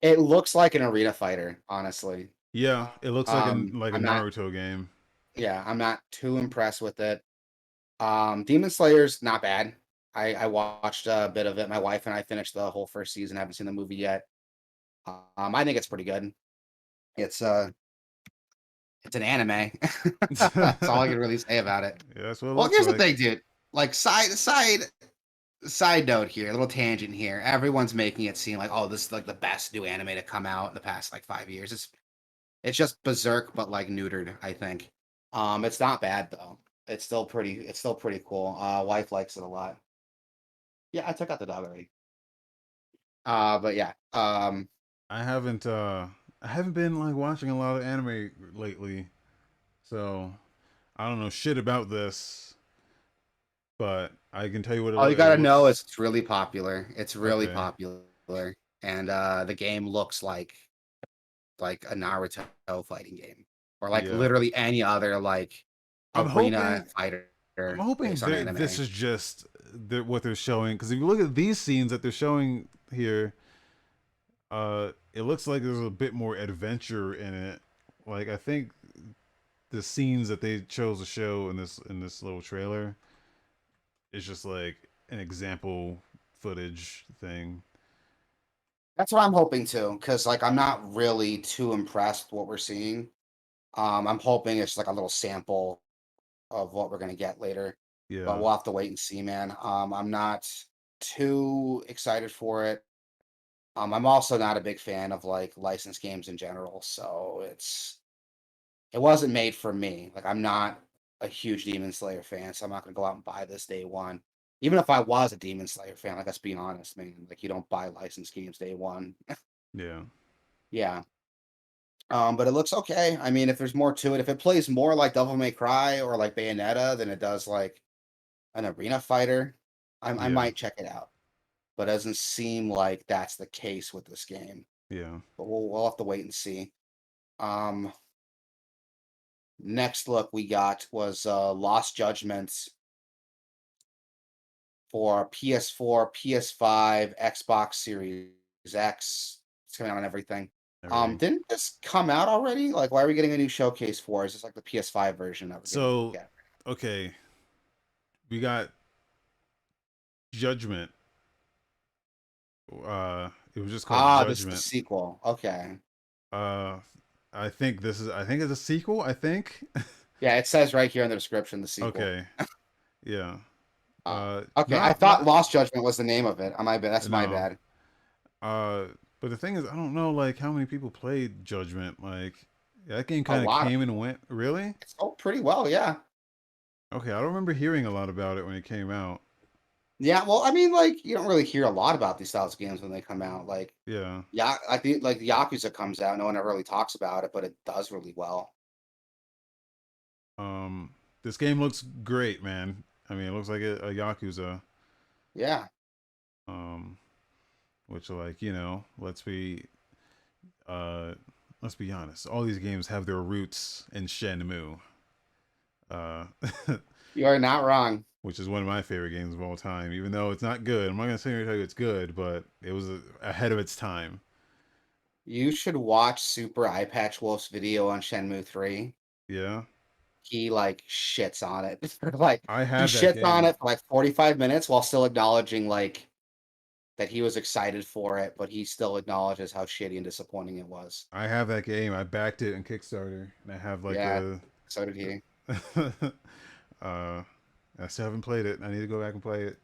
It looks like an arena fighter, honestly. Yeah, it looks like a I'm not, Naruto game. yeah, I'm not too impressed with it. Demon Slayer's not bad. I watched a bit of it. My wife and I finished the whole first season. Haven't seen the movie yet. I think it's pretty good. It's uh it's an anime. That's all I Yeah, can really say about it. that's what it Well, looks here's the like. thing, dude. Like side note here, a little tangent here. Everyone's making it seem like, oh, this is like the best new anime to come out in the past like 5 years. It's just Berserk, but like neutered, I think. It's not bad though. It's still pretty cool. Wife likes it a lot. Yeah, I took out the dog already. But yeah. I haven't I haven't been like watching a lot of anime lately, so I don't know shit about this, but I can tell you what All you it gotta know is looks. it's really popular. It's really Okay, popular. And the game looks like a Naruto fighting game. Or like yeah. literally any other like I'm arena hoping fighter I'm hoping based on this anime. is just what they're showing because if you look at these scenes that they're showing here, it looks like there's a bit more adventure in it. Like I think the scenes that they chose to show in this little trailer is just like an example footage thing. That's what I'm hoping to, because like I'm not really too impressed with what we're seeing. I'm hoping it's like a little sample of what we're gonna get later. But Yeah, we'll have to wait and see, man. I'm not too excited for it. I'm also not a big fan of like licensed games in general, so it wasn't made for me. Like I'm not a huge Demon Slayer fan, so I'm not gonna go out and buy this day one. Even if I was a Demon Slayer fan, like let's be honest, man. Like you don't buy licensed games day one. yeah, Yeah. But it looks okay. I mean, if there's more to it, if it plays more like Devil May Cry or like Bayonetta than it does like an arena fighter, I yeah, might check it out. But it doesn't seem like that's the case with this game. yeah. But we'll have to wait and see. Um, Next look we got was Lost Judgments for PS4, PS5, Xbox Series X. It's coming out on everything. Everything. Didn't this come out already? Like, why are we getting a new showcase for? Is this like the PS5 version that we're getting to look So at? okay, we got Judgment. It was just called Ah, this is the Judgment. sequel. Okay. Uh, I think it's a sequel. I think. Yeah, it says right here in the description the sequel. Okay. Yeah. Okay, I Not thought not Lost Judgment was the name of it. My bad. That's my no. bad. Uh, but the thing is, I don't know like how many people played Judgment. Like that game A kind of lot of came and people. went. Really? It sold pretty well, yeah. Okay, I don't remember hearing a lot about it when it came out. Yeah, well, I mean, like, you don't really hear a lot about these styles of games when they come out. Like, Yeah. yeah, I think like Yakuza comes out, no one ever really talks about it, but it does really well. Um, this game looks great, man. I mean, it looks like a Yakuza. Yeah. Um, which like uh, let's be honest. All these games have their roots in Shenmue. Uh, You are not wrong. which is one of my favorite games of all time. Even though it's not good, I'm not gonna sit here and tell you it's good, but it was ahead of its time. You should watch Super Eye Patch Wolf's video on Shenmue 3. Yeah, He like shits on it. Like I he have that shits on game. it for like 45 minutes while still acknowledging like that he was excited for it, but he still acknowledges how shitty and disappointing it was. I have that game. I backed it in Kickstarter, and I have like Yeah, the. so did he. uh, I still haven't played it. I need to go back and play it.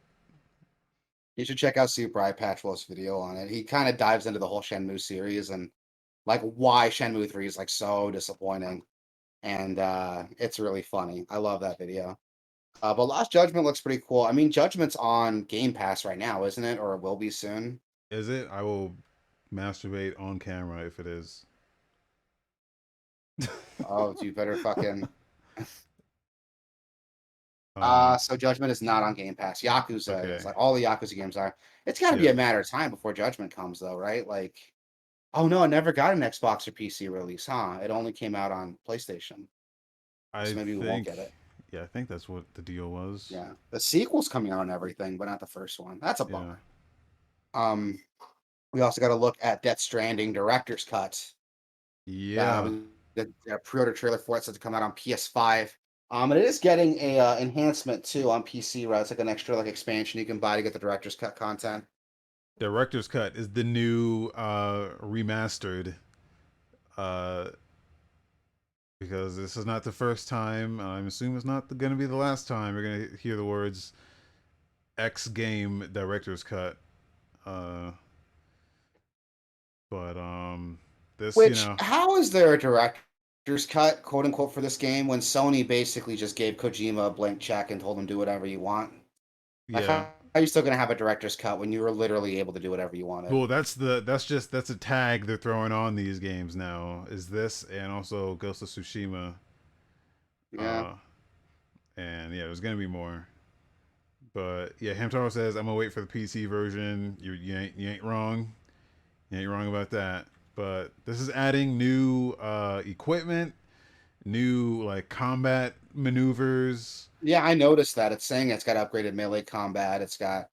You should check out Super Eye Patch Wolf's video on it. He kind of dives into the whole Shenmue series and like why Shenmue 3 is like so disappointing. And it's really funny. I love that video. But Lost Judgment looks pretty cool. I mean, Judgment's on Game Pass right now, isn't it? Or it will be soon. Is it? I will masturbate on camera if it is. Oh, you better fucking. um. So Judgment is not on Game Pass. Yakuza is Okay. like all the Yakuza games are. It's got to be a Yeah. matter of time before Judgment comes, though, right? Like, oh no, it never got an Xbox or PC release, huh? It only came out on PlayStation, I so maybe we won't think. get it. Yeah, I think that's what the deal was. Yeah, the sequel's coming out on everything, but not the first one. That's a Yeah. bummer. Um, we also got to look at Death Stranding director's cut. Yeah. The pre-order trailer for it said to come out on PS5. And it is getting a enhancement too on PC, right? It's like an extra like expansion you can buy to get the director's cut content. Director's cut is the new remastered. Uh, because this is not the first time. I'm assuming it's not going to be the last time we're going to hear the words X game director's cut. Uh, but this Which how is there a director's cut, quote unquote, for this game when Sony basically just gave Kojima a blank check and told him do whatever you want? Like yeah. how are you still gonna have a director's cut when you were literally able to do whatever you wanted? Well, that's a tag they're throwing on these games now. Is this and also Ghost of Tsushima. Yeah. Uh, and yeah, there's gonna be more. But yeah, Hamtaro says I'm gonna wait for the PC version. You ain't wrong. You ain't wrong about that. But this is adding new equipment, new like combat maneuvers. Yeah, I noticed that. It's saying it's got upgraded melee combat. It's got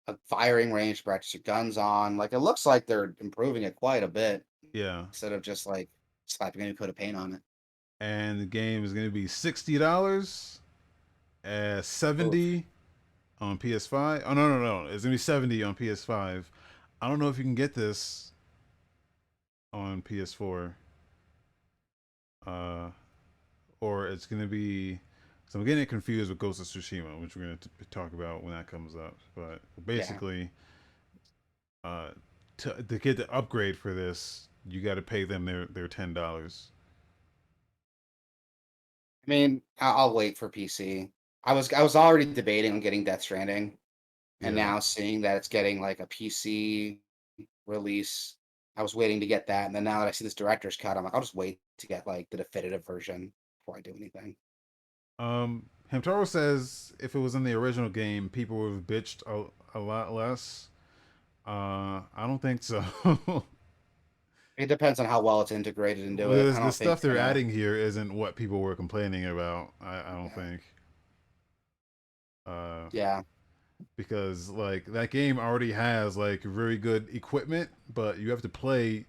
a firing range, practice your guns on. Like it looks like they're improving it quite a bit Yeah, instead of just like slapping a new coat of paint on it. and the game is gonna be $60, Oof. 70 on PS5. Oh no, it's gonna be 70 on PS5. I don't know if you can get this on PS4. Uh, or it's gonna be. So I'm getting it confused with Ghost of Tsushima, which we're gonna talk about when that comes up. But Yeah. basically, uh, to get the upgrade for this, you got to pay them their $10. I mean, I'll wait for PC. I was already debating on getting Death Stranding, and Yeah. now seeing that it's getting like a PC release, I was waiting to get that, and then now that I see this director's cut, I'm like, I'll just wait to get like the definitive version before I do anything. Hamtaro says if it was in the original game, people would have bitched a lot less. I don't think so. It depends on how well it's integrated into it. I The don't think stuff they're they're gonna. adding here isn't what people were complaining about. I don't Yeah. think. Uh, Yeah. because like that game already has like very good equipment, but you have to play.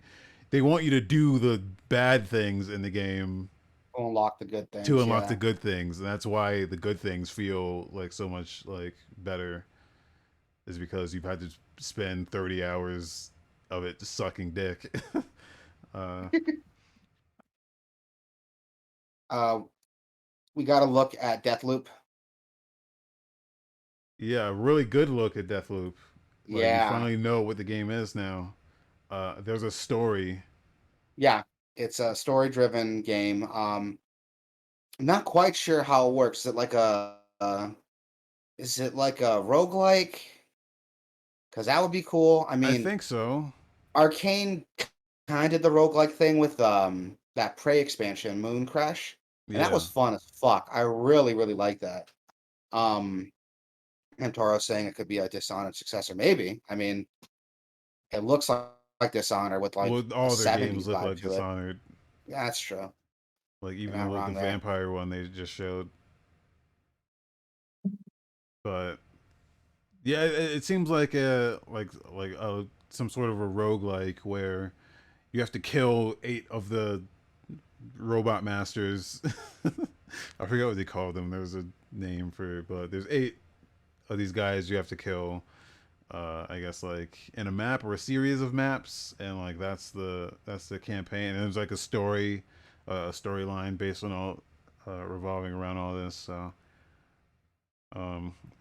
They want you to do the bad things in the game Unlock the good to things. unlock the Yeah. good things, and that's why the good things feel like so much like better. is because you've had to spend 30 hours of it sucking dick. uh, Uh, we got to look at Deathloop. yeah, really good look at Deathloop. Like you Yeah, finally know what the game is now. There's a story. yeah, it's a story-driven game. I'm not quite sure how it works. Is it like a roguelike? Because that would be cool. I I mean, think so. Arcane kind of did the roguelike thing with that Prey expansion, Moon Crash, and that Yeah. was fun as fuck. I really, really like that. Um, and Toro's saying it could be a Dishonored successor. Maybe. I mean, it looks like Dishonored with like Well, a all their games 70s look vibe like to it. Dishonored. Yeah, that's true. Like You're even not like the wrong there. vampire one they just showed. But yeah, it seems like a some sort of a roguelike where you have to kill 8 of the robot masters. I forget what they call them. There's a name for it, but there's 8 of these guys you have to kill. I guess like in a map or a series of maps, and like that's the campaign. And there's like a storyline based on all revolving around all this. So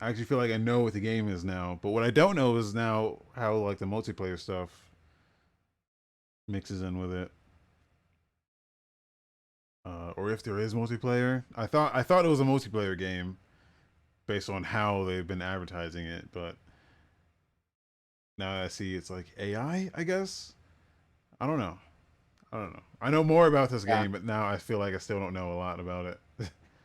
I actually feel like I know what the game is now, but what I don't know is now how like the multiplayer stuff mixes in with it, or if there is multiplayer. I thought it was a multiplayer game based on how they've been advertising it, but now I see it's like AI. I guess I don't know. I don't know. I know more about this Yeah, game, but now I feel like I still don't know a lot about it.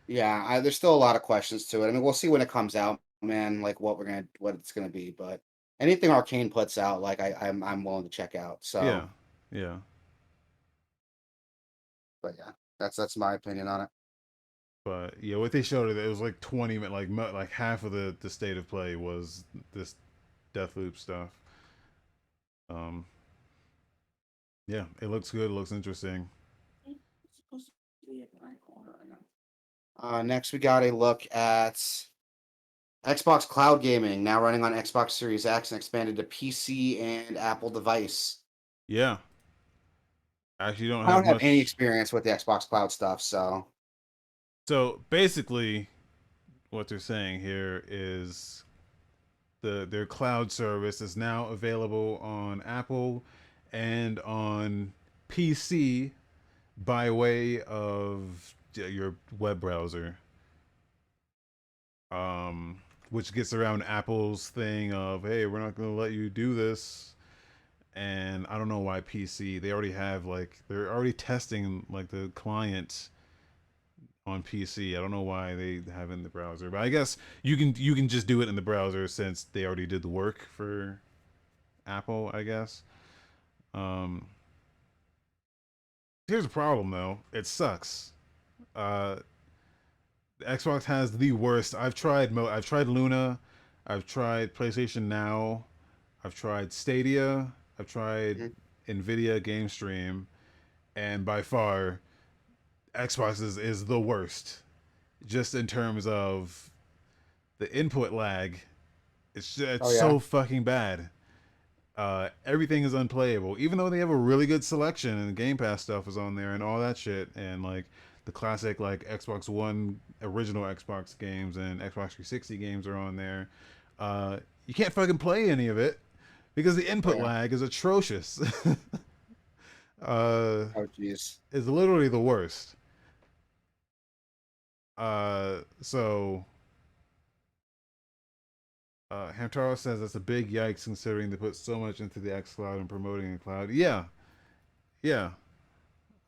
yeah. There's still a lot of questions to it. I mean, we'll see when it comes out, man. Like what it's gonna be. But anything Arcane puts out, like I'm willing to check out. Yeah, So, yeah. but yeah, that's my opinion on it. But yeah, what they showed it was like 20 minutes, like half of the state of play was this Deathloop stuff. Um, yeah, it looks good. It looks interesting. Next, we got a look at Xbox Cloud Gaming, now running on Xbox Series X and expanded to PC and Apple device. Yeah, I actually don't I have don't have any much. experience with the Xbox Cloud stuff, so So basically, what they're saying here is their cloud service is now available on Apple and on PC by way of your web browser, which gets around Apple's thing of, hey, we're not going to let you do this. And I don't know why PC. They already have like they're already testing like the client on PC. I don't know why they have it in the browser, but I guess you can just do it in the browser since they already did the work for Apple. I guess. Um, Here's the problem though. It sucks. Uh, the Xbox has the worst. I've tried Luna. I've tried PlayStation Now. I've tried Stadia. I've tried mhm. Nvidia Game Stream, and by far Xbox is the worst. Just in terms of the input lag, it's Oh yeah, so fucking bad. Everything is unplayable, even though they have a really good selection and Game Pass stuff is on there and all that shit, and like the classic like Xbox One original Xbox games and Xbox 360 games are on there. You can't fucking play any of it because the oh input yeah. lag is atrocious. uh, Oh jeez. it's literally the worst. So Hamtaro says that's a big yikes considering they put so much into the X Cloud and promoting the cloud. Yeah, yeah.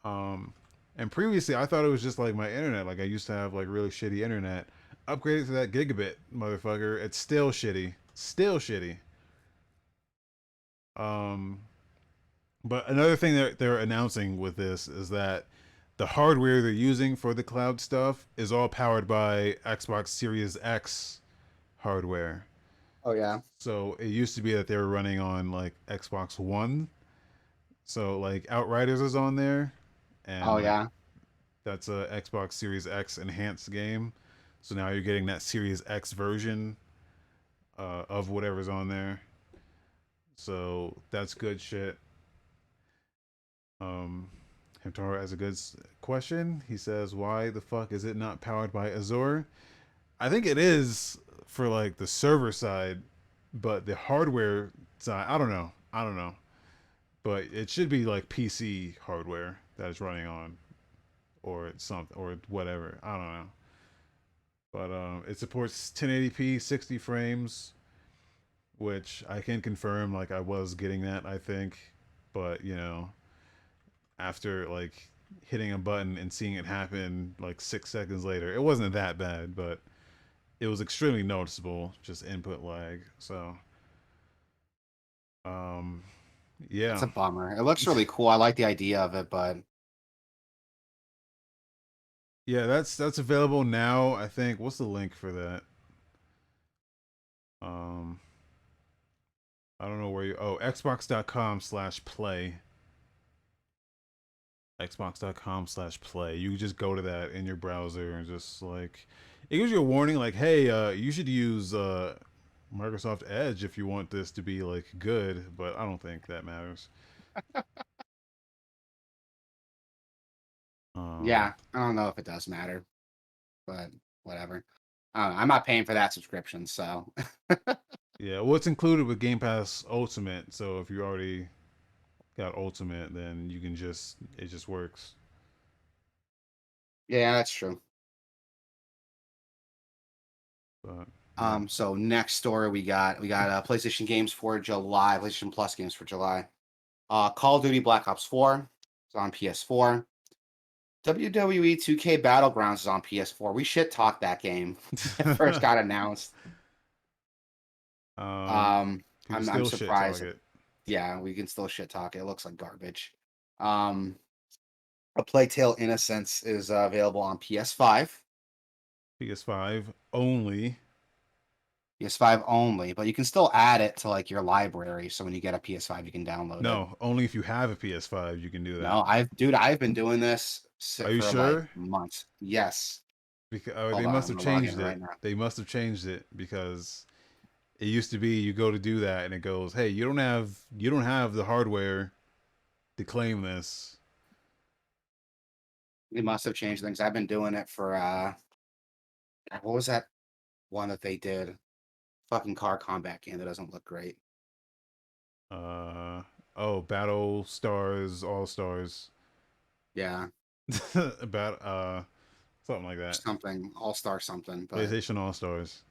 Um, and previously I thought it was just like my internet. Like I used to have like really shitty internet. Upgraded to that gigabit, motherfucker. It's still shitty. Still shitty. Um, but another thing that they're announcing with this is that the hardware they're using for the cloud stuff is all powered by Xbox Series X hardware. Oh yeah. So it used to be that they were running on like Xbox One. So like Outriders is on there, and Oh like yeah. that's a Xbox Series X enhanced game. So now you're getting that Series X version. of whatever's on there. So that's good shit. Um, Hamtaro has a good question. He says, "Why the fuck is it not powered by Azure?" I think it is for like the server side, but the hardware side, I don't know. I don't know, but it should be like PC hardware that is running on, or something, or whatever. I don't know. But it supports 1080p, 60 frames, which I can confirm. Like I was getting that, I think, but after like hitting a button and seeing it happen like 6 seconds later, it wasn't that bad, but it was extremely noticeable, just input lag. So, um, That's yeah, a bummer. It looks really cool. I like the idea of it, but yeah, that's available now. I think. What's the link for that? Um, I don't know where you. Oh, Xbox.com/play. Xbox.com/play. You just go to that in your browser and just like it gives you a warning like, hey, you should use Microsoft Edge if you want this to be like good, but I don't think that matters. Um, yeah, I don't know if it does matter, but whatever. I'm not paying for that subscription, so yeah, well, it's included with Game Pass Ultimate, so if you already got Ultimate, then you can just it just works. yeah, that's true. But yeah, So next story we got PlayStation games for July, PlayStation Plus games for July. Call of Duty Black Ops 4 is on PS4. WWE 2K Battlegrounds is on PS4. We shit talked that game when it first got announced. um, Um, people I'm still shit talk surprised. it. Yeah, we can still shit talk it. It looks like garbage. Um, A Plague Tale Innocence is available on PS5. PS5 only. PS5 only, but you can still add it to like your library. So when you get a PS5, you can download it. No, only if you have a PS5 you can do that. No, I've been doing this Are you for like sure? months. Yes. Because Hold they on, must I'm have gonna log in changed right it. now. They must have changed it because it used to be you go to do that and it goes, "Hey, you don't have the hardware to claim this." They must have changed things. I've been doing it for what was that one that they did? Fucking car combat game that doesn't look great. Uh oh, Battle Stars All Stars. Yeah, About something like that. something All Star something, but PlayStation All Stars.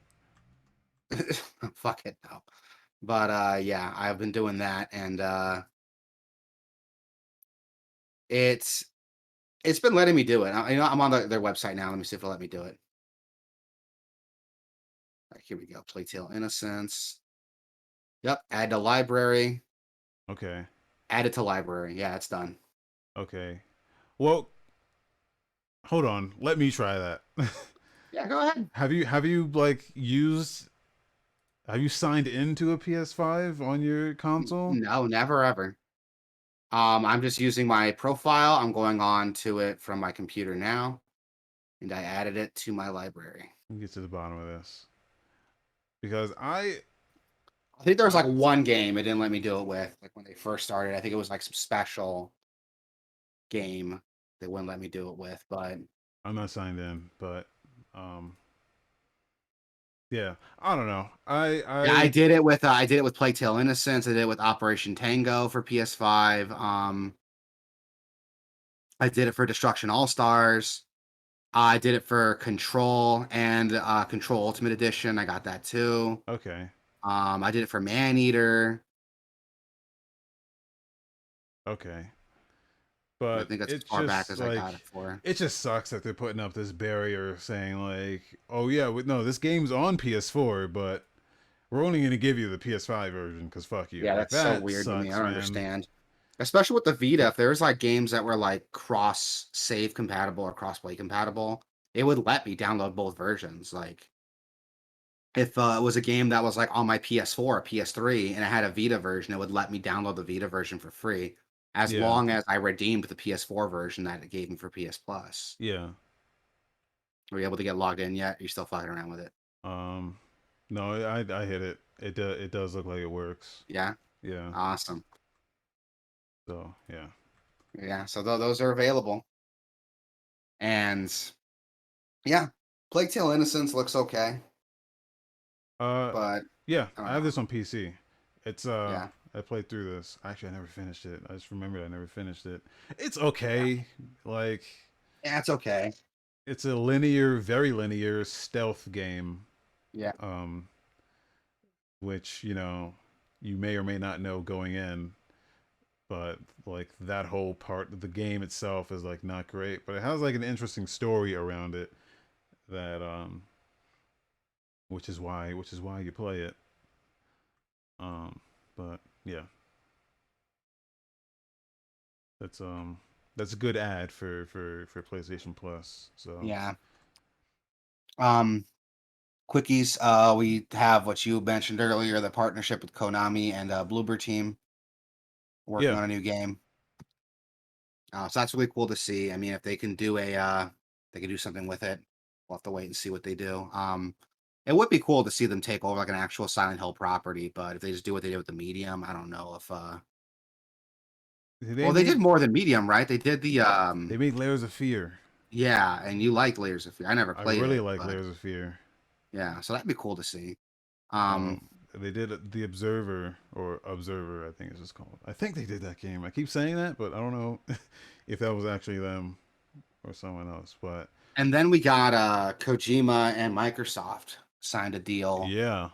fuck it no. But yeah, I've been doing that, and it's it's been letting me do it. I'm on their website now. Let me see if it'll let me do it. Here we go. Playtale Innocence. Yep. Add to library. Okay. Add it to library. Yeah, it's done. Okay. Well, hold on. Let me try that. Yeah, go ahead. have you like used have you signed into a PS5 on your console? No, never ever. I'm just using my profile. I'm going on to it from my computer now, and I added it to my library. Let me get to the bottom of this because I I think there was I like one game it didn't let me do it with, like when they first started. I think it was like some special game they wouldn't let me do it with, but I'm not signed in, but um yeah, I don't know. yeah, I did it with Plague Tale Innocence. I did it with Operation Tango for PS5. I did it for Destruction All Stars. I did it for Control and Control Ultimate Edition. I got that too. okay. I did it for Maneater. Okay. I But think that's as it's far back just as I like got it for. it just sucks that they're putting up this barrier saying like, "Oh yeah, no, this game's on PS4, but we're only going to give you the PS5 version cuz fuck you." Yeah, Like that's so that weird to me. I sucks, don't man. understand. Especially with the Vita, if there's like games that were like cross save compatible or cross play compatible, it would let me download both versions. Like if it was a game that was like on my PS4 or PS3 and I had a Vita version, it would let me download the Vita version for free as Yeah. long as I redeemed the PS4 version that it gave me for PS Plus. Yeah. Were you able to get logged in yet? Are you still fucking around with it? Um No, I hit it. It does look like it works. Yeah, Yeah. awesome. So yeah. Yeah, so those are available, and yeah, Plague Tale Innocence looks okay, Uh, but yeah. I don't I have know. this on PC. It's Yeah, I played through this. Actually, I never finished it. I just remembered I never finished it. It's yeah, okay. Like yeah, it's okay. it's a linear, very linear stealth game. Yeah, Um, which you may or may not know going in, but like that whole part of the game itself is like not great, but it has like an interesting story around it that which is why you play it. Um, but yeah, that's that's a good ad for PlayStation Plus. So yeah. Um, Quickies. We have what you mentioned earlier, the partnership with Konami and Bloober Team working yeah, on a new game. So that's really cool to see. I mean, if they can do they can do something with it. We'll have to wait and see what they do. It would be cool to see them take over like an actual Silent Hill property, but if they just do what they did with the Medium, I don't know if. they Well, they did made more than Medium, right? They did the they made Layers of Fear. yeah, and you like Layers of Fear. I never I played really it, like but Layers of Fear. yeah, so that'd be cool to see. Um, They did the Observer or Observer, I think it's just called. I think they did that game. I keep saying that, but I don't know if that was actually them or someone else. But and then we got Kojima and Microsoft signed a deal, yeah,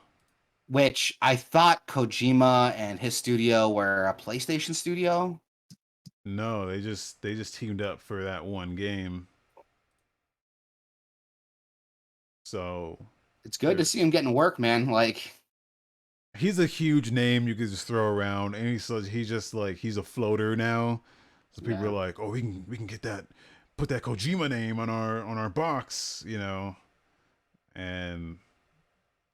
which I thought Kojima and his studio were a PlayStation studio. no, they just teamed up for that one game. So It's good to they're see him getting work, man. Like, he's a huge name you could just throw around, and he's just like he's a floater now. So people are yeah, like, oh, we can get that, put that Kojima name on our box, and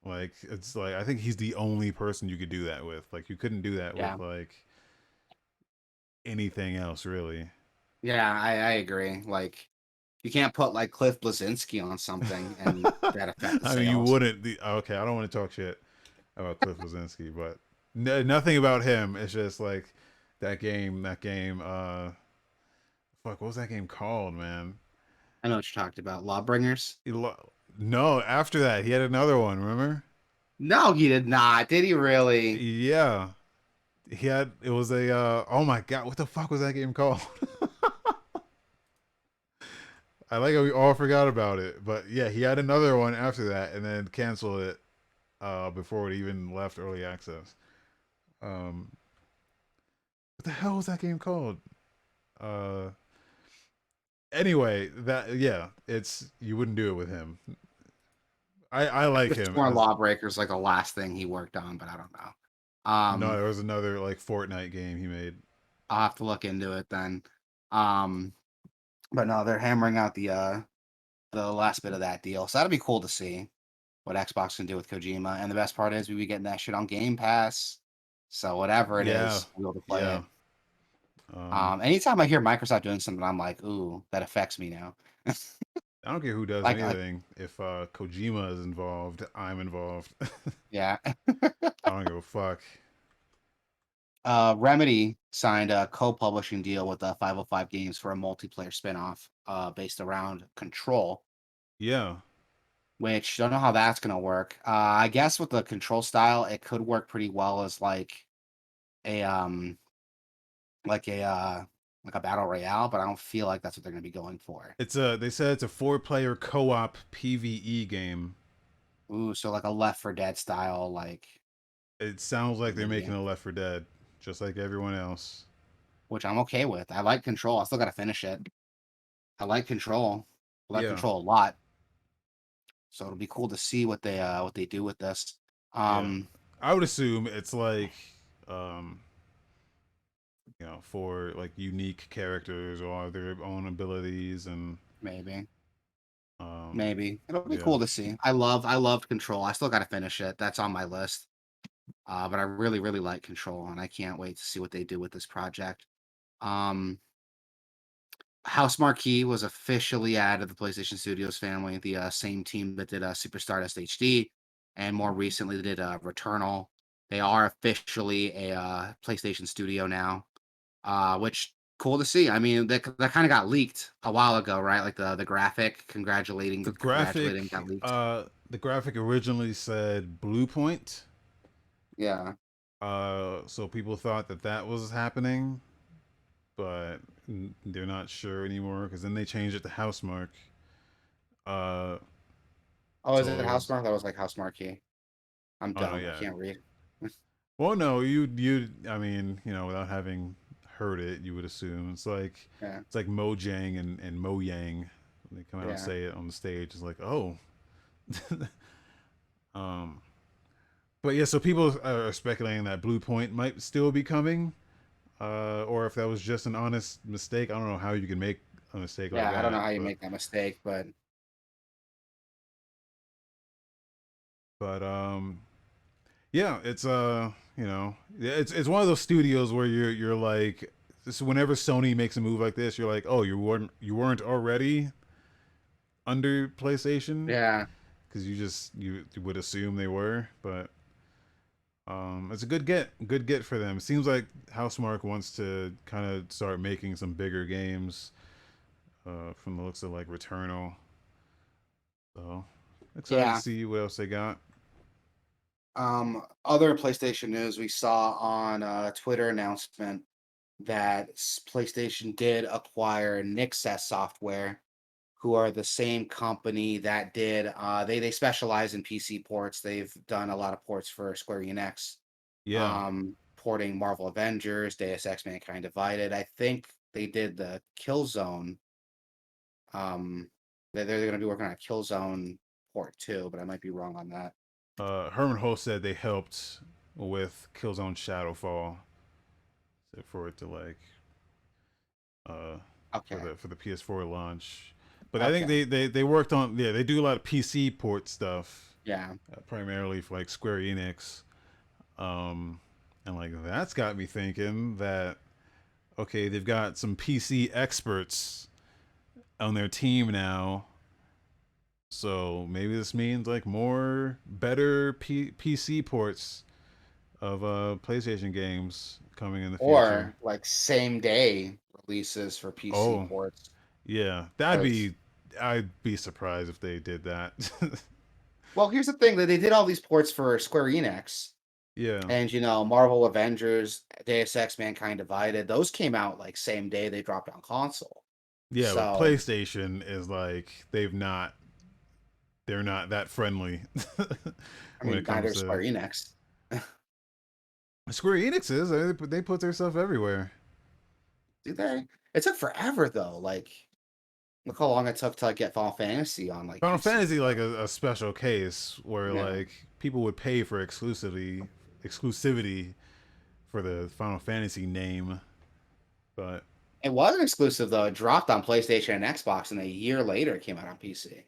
like it's like I think he's the only person you could do that with. Like you couldn't do that with yeah, like anything else really. yeah. I agree. Like, you can't put like Cliff Blazinski on something and that affect the I mean, you sales. wouldn't. Okay, I don't want to talk shit about Cliff Blazinski, but nothing about him. It's just like that game. That game. Fuck, what was that game called, man? I know what you're talking about. Lawbringers. No, after that, he had another one. Remember? No, he did not. Did he really? Yeah, he had. It was a. Oh my god, what the fuck was that game called? I like how we all forgot about it, but yeah, he had another one after that, and then canceled it before it even left early access. Um, what the hell was that game called? Uh, anyway, that yeah, it's you wouldn't do it with him. I like Just him more as Lawbreakers, like the last thing he worked on, but I don't know. no. There was another like Fortnite game he made. I'll have to look into it then. Um, but no, they're hammering out the last bit of that deal. So that'll be cool to see what Xbox can do with Kojima. And the best part is we be getting that shit on Game Pass. So whatever it Yeah, is, we'll be able to play yeah. it. Um, Anytime I hear Microsoft doing something, I'm like, ooh, that affects me now. I don't care who does like, anything. If Kojima is involved, I'm involved. yeah. I don't give a fuck. Remedy signed a co-publishing deal with 505 Games for a multiplayer spinoff based around Control, Yeah, which don't know how that's gonna work. I guess with the Control style, it could work pretty well as a like a like a battle royale, but I don't feel like that's what they're gonna be going for. it's a. They said it's a 4 player co-op PVE game. Ooh, so like a Left 4 Dead style, like It sounds like they're making maybe, a Left 4 Dead, just like everyone else. which I'm okay with. I like Control. I still gotta finish it. I like Control. I like Yeah, Control a lot. So it'll be cool to see what they do with this. yeah. Um, I would assume it's like, um, for like unique characters or their own abilities and maybe, um, maybe it'll be yeah, cool to see. I loved Control. I still got to finish it. That's on my list. But I really like Control, and I can't wait to see what they do with this project. Um, House Marquee was officially added to the PlayStation Studios family, the same team that did Super Stardust HD and more recently they did Returnal. They are officially a PlayStation studio now, which cool to see. I mean, that kind of got leaked a while ago, right? Like the graphic The congratulating got graphic, leaked. uh, the graphic originally said Blue Point, Yeah. so people thought that that was happening, but they're not sure anymore because then they changed it to Housemark. Uh, Oh, is it so it was, Housemark? That was like Housemarque. I'm oh no, dumb. I yeah. can't read. Well, no, I mean, without having heard it, you would assume Yeah. it's like Mojang and Mojang. When they come out and Yeah. say it on the stage, it's like, oh. um, but yeah, so people are speculating that Blue Point might still be coming, or if that was just an honest mistake. I don't know how you can make a mistake like Yeah. I don't know that, how you make that mistake, but but yeah, it's yeah, it's one of those studios where you're like, this, whenever Sony makes a move like this, you're like, oh, you weren't already under PlayStation, yeah. because you would assume they were, but it's a good get for them. It seems like Housemark wants to kind of start making some bigger games, from the looks of like Returnal. So excited to Yeah. see what else they got. Other PlayStation news we saw on a Twitter announcement that PlayStation did acquire Nixes Software, who are the same company that did they specialize in PC ports. They've done a lot of ports for Square Enix, Yeah, porting Marvel Avengers, Deus Ex Mankind Divided. I think they did the Killzone. They're going to be working on a Killzone port too, but I might be wrong on that. Herman Hulst said they helped with Killzone Shadowfall, for it to like, uh, Okay. for the PS4 launch. But I think Okay. they worked on, yeah, they do a lot of PC port stuff, Yeah. primarily for like Square Enix. Um, and like that's got me thinking that, okay, they've got some PC experts on their team now. So maybe this means like more better PC ports of PlayStation games coming in the future. Or like same day releases for PC Oh, ports. yeah. Because I'd be surprised if they did that. well, here's the thing that they did all these ports for Square Enix. Yeah. And Marvel Avengers, Deus Ex Mankind Divided, those came out like same day they dropped on console. Yeah, but So PlayStation is like, they're not that friendly I when it mean neither comes is Square to Enix. Square Enix is. They put their stuff everywhere. Do they? It took forever though. Like look how long it took to like, get Final Fantasy on like Final PC. Fantasy, like a special case where Yeah. like people would pay for exclusivity for the Final Fantasy name, but It wasn't exclusive though. It dropped on PlayStation and Xbox and a year later it came out on PC.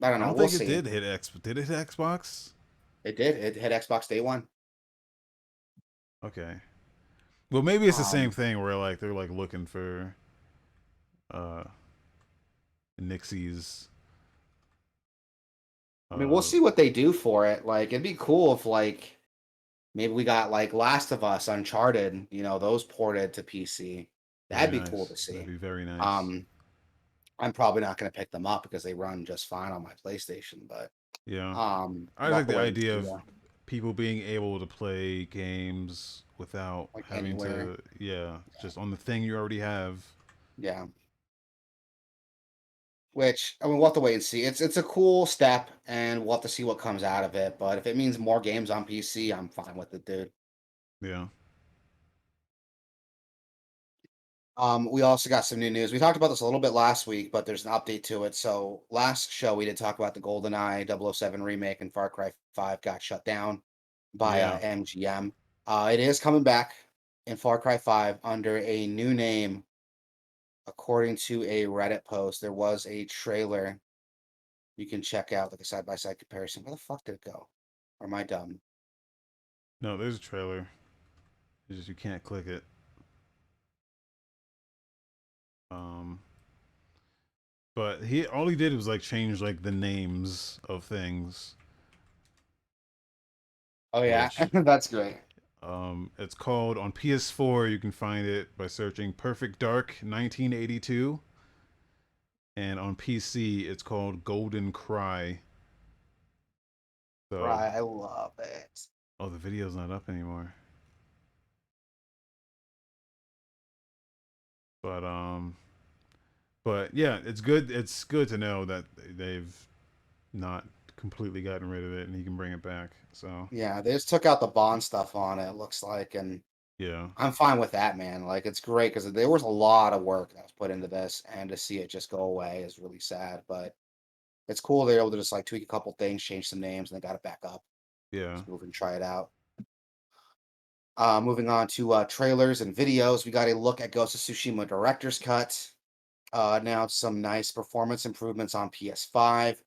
I don't I know. don't We'll think it see. did hit X. Did it hit Xbox? It did. It hit Xbox day one. Okay. Well, maybe it's the same Um, thing where like they're like looking for uh Nixies. I mean, we'll Uh, see what they do for it. Like, it'd be cool if like maybe we got like Last of Us, Uncharted, those ported to PC. That'd very be cool nice. to That'd see. be very nice. Um, I'm probably not going to pick them up because they run just fine on my PlayStation, but Yeah. I we'll have like to the wait and idea see. of people being able to play games without Like having anywhere. to, yeah, just on the thing you already have. Yeah. Which I mean, we'll have to wait and see. It's a cool step, and we'll have to see what comes out of it. But if it means more games on PC, I'm fine with it, dude. Yeah. We also got some new news. We talked about this a little bit last week, but there's an update to it. So last show we did talk about the GoldenEye 007 remake and Far Cry 5 got shut down by Yeah. MGM. It is coming back in Far Cry 5 under a new name, according to a Reddit post. There was a trailer you can check out, like a side by side comparison. Where the fuck did it go? Or am I dumb? No, there's a trailer. It's just you can't click it. Um, but he all he did was like change like the names of things. Oh yeah, which that's great. it's called on PS4. You can find it by searching Perfect Dark 1982, and on PC it's called Golden Cry. So, Right, I love it. oh, the video's not up anymore. But but yeah, it's good. It's good to know that they've not completely gotten rid of it, and he can bring it back. So Yeah, they just took out the Bond stuff on it. It looks like, and yeah, I'm fine with that, man. Like, it's great because there was a lot of work that was put into this, and to see it just go away is really sad. But it's cool they're able to just like tweak a couple things, change some names, and they got it back up. yeah. So people can try it out. Moving on to trailers and videos, we got a look at Ghost of Tsushima Director's Cut. Now some nice performance improvements on PS5,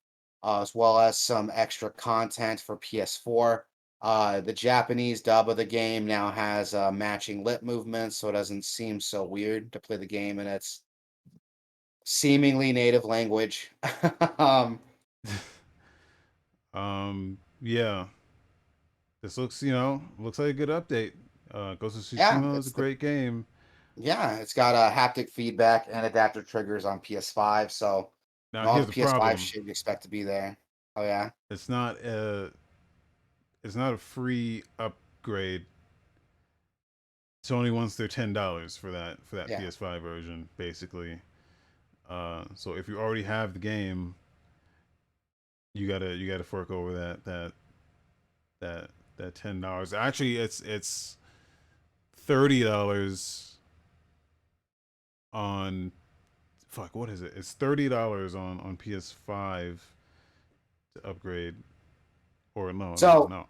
as well as some extra content for PS4. The Japanese dub of the game now has matching lip movements, so it doesn't seem so weird to play the game in its seemingly native language. um, Yeah. This looks, looks like a good update. Ghost of yeah, Tsushima is a great game. it's got haptic feedback and adaptive triggers on PS5, so Now all the here's the PS5 problem. shit you expect to be there. Oh yeah, It's not a free upgrade. Sony wants their $10 for that yeah. PS5 version, basically. So if you already have the game, you gotta fork over that that $10. Actually, it's $30 on fuck. What is it? It's $30 on PS5 to upgrade. Or So no.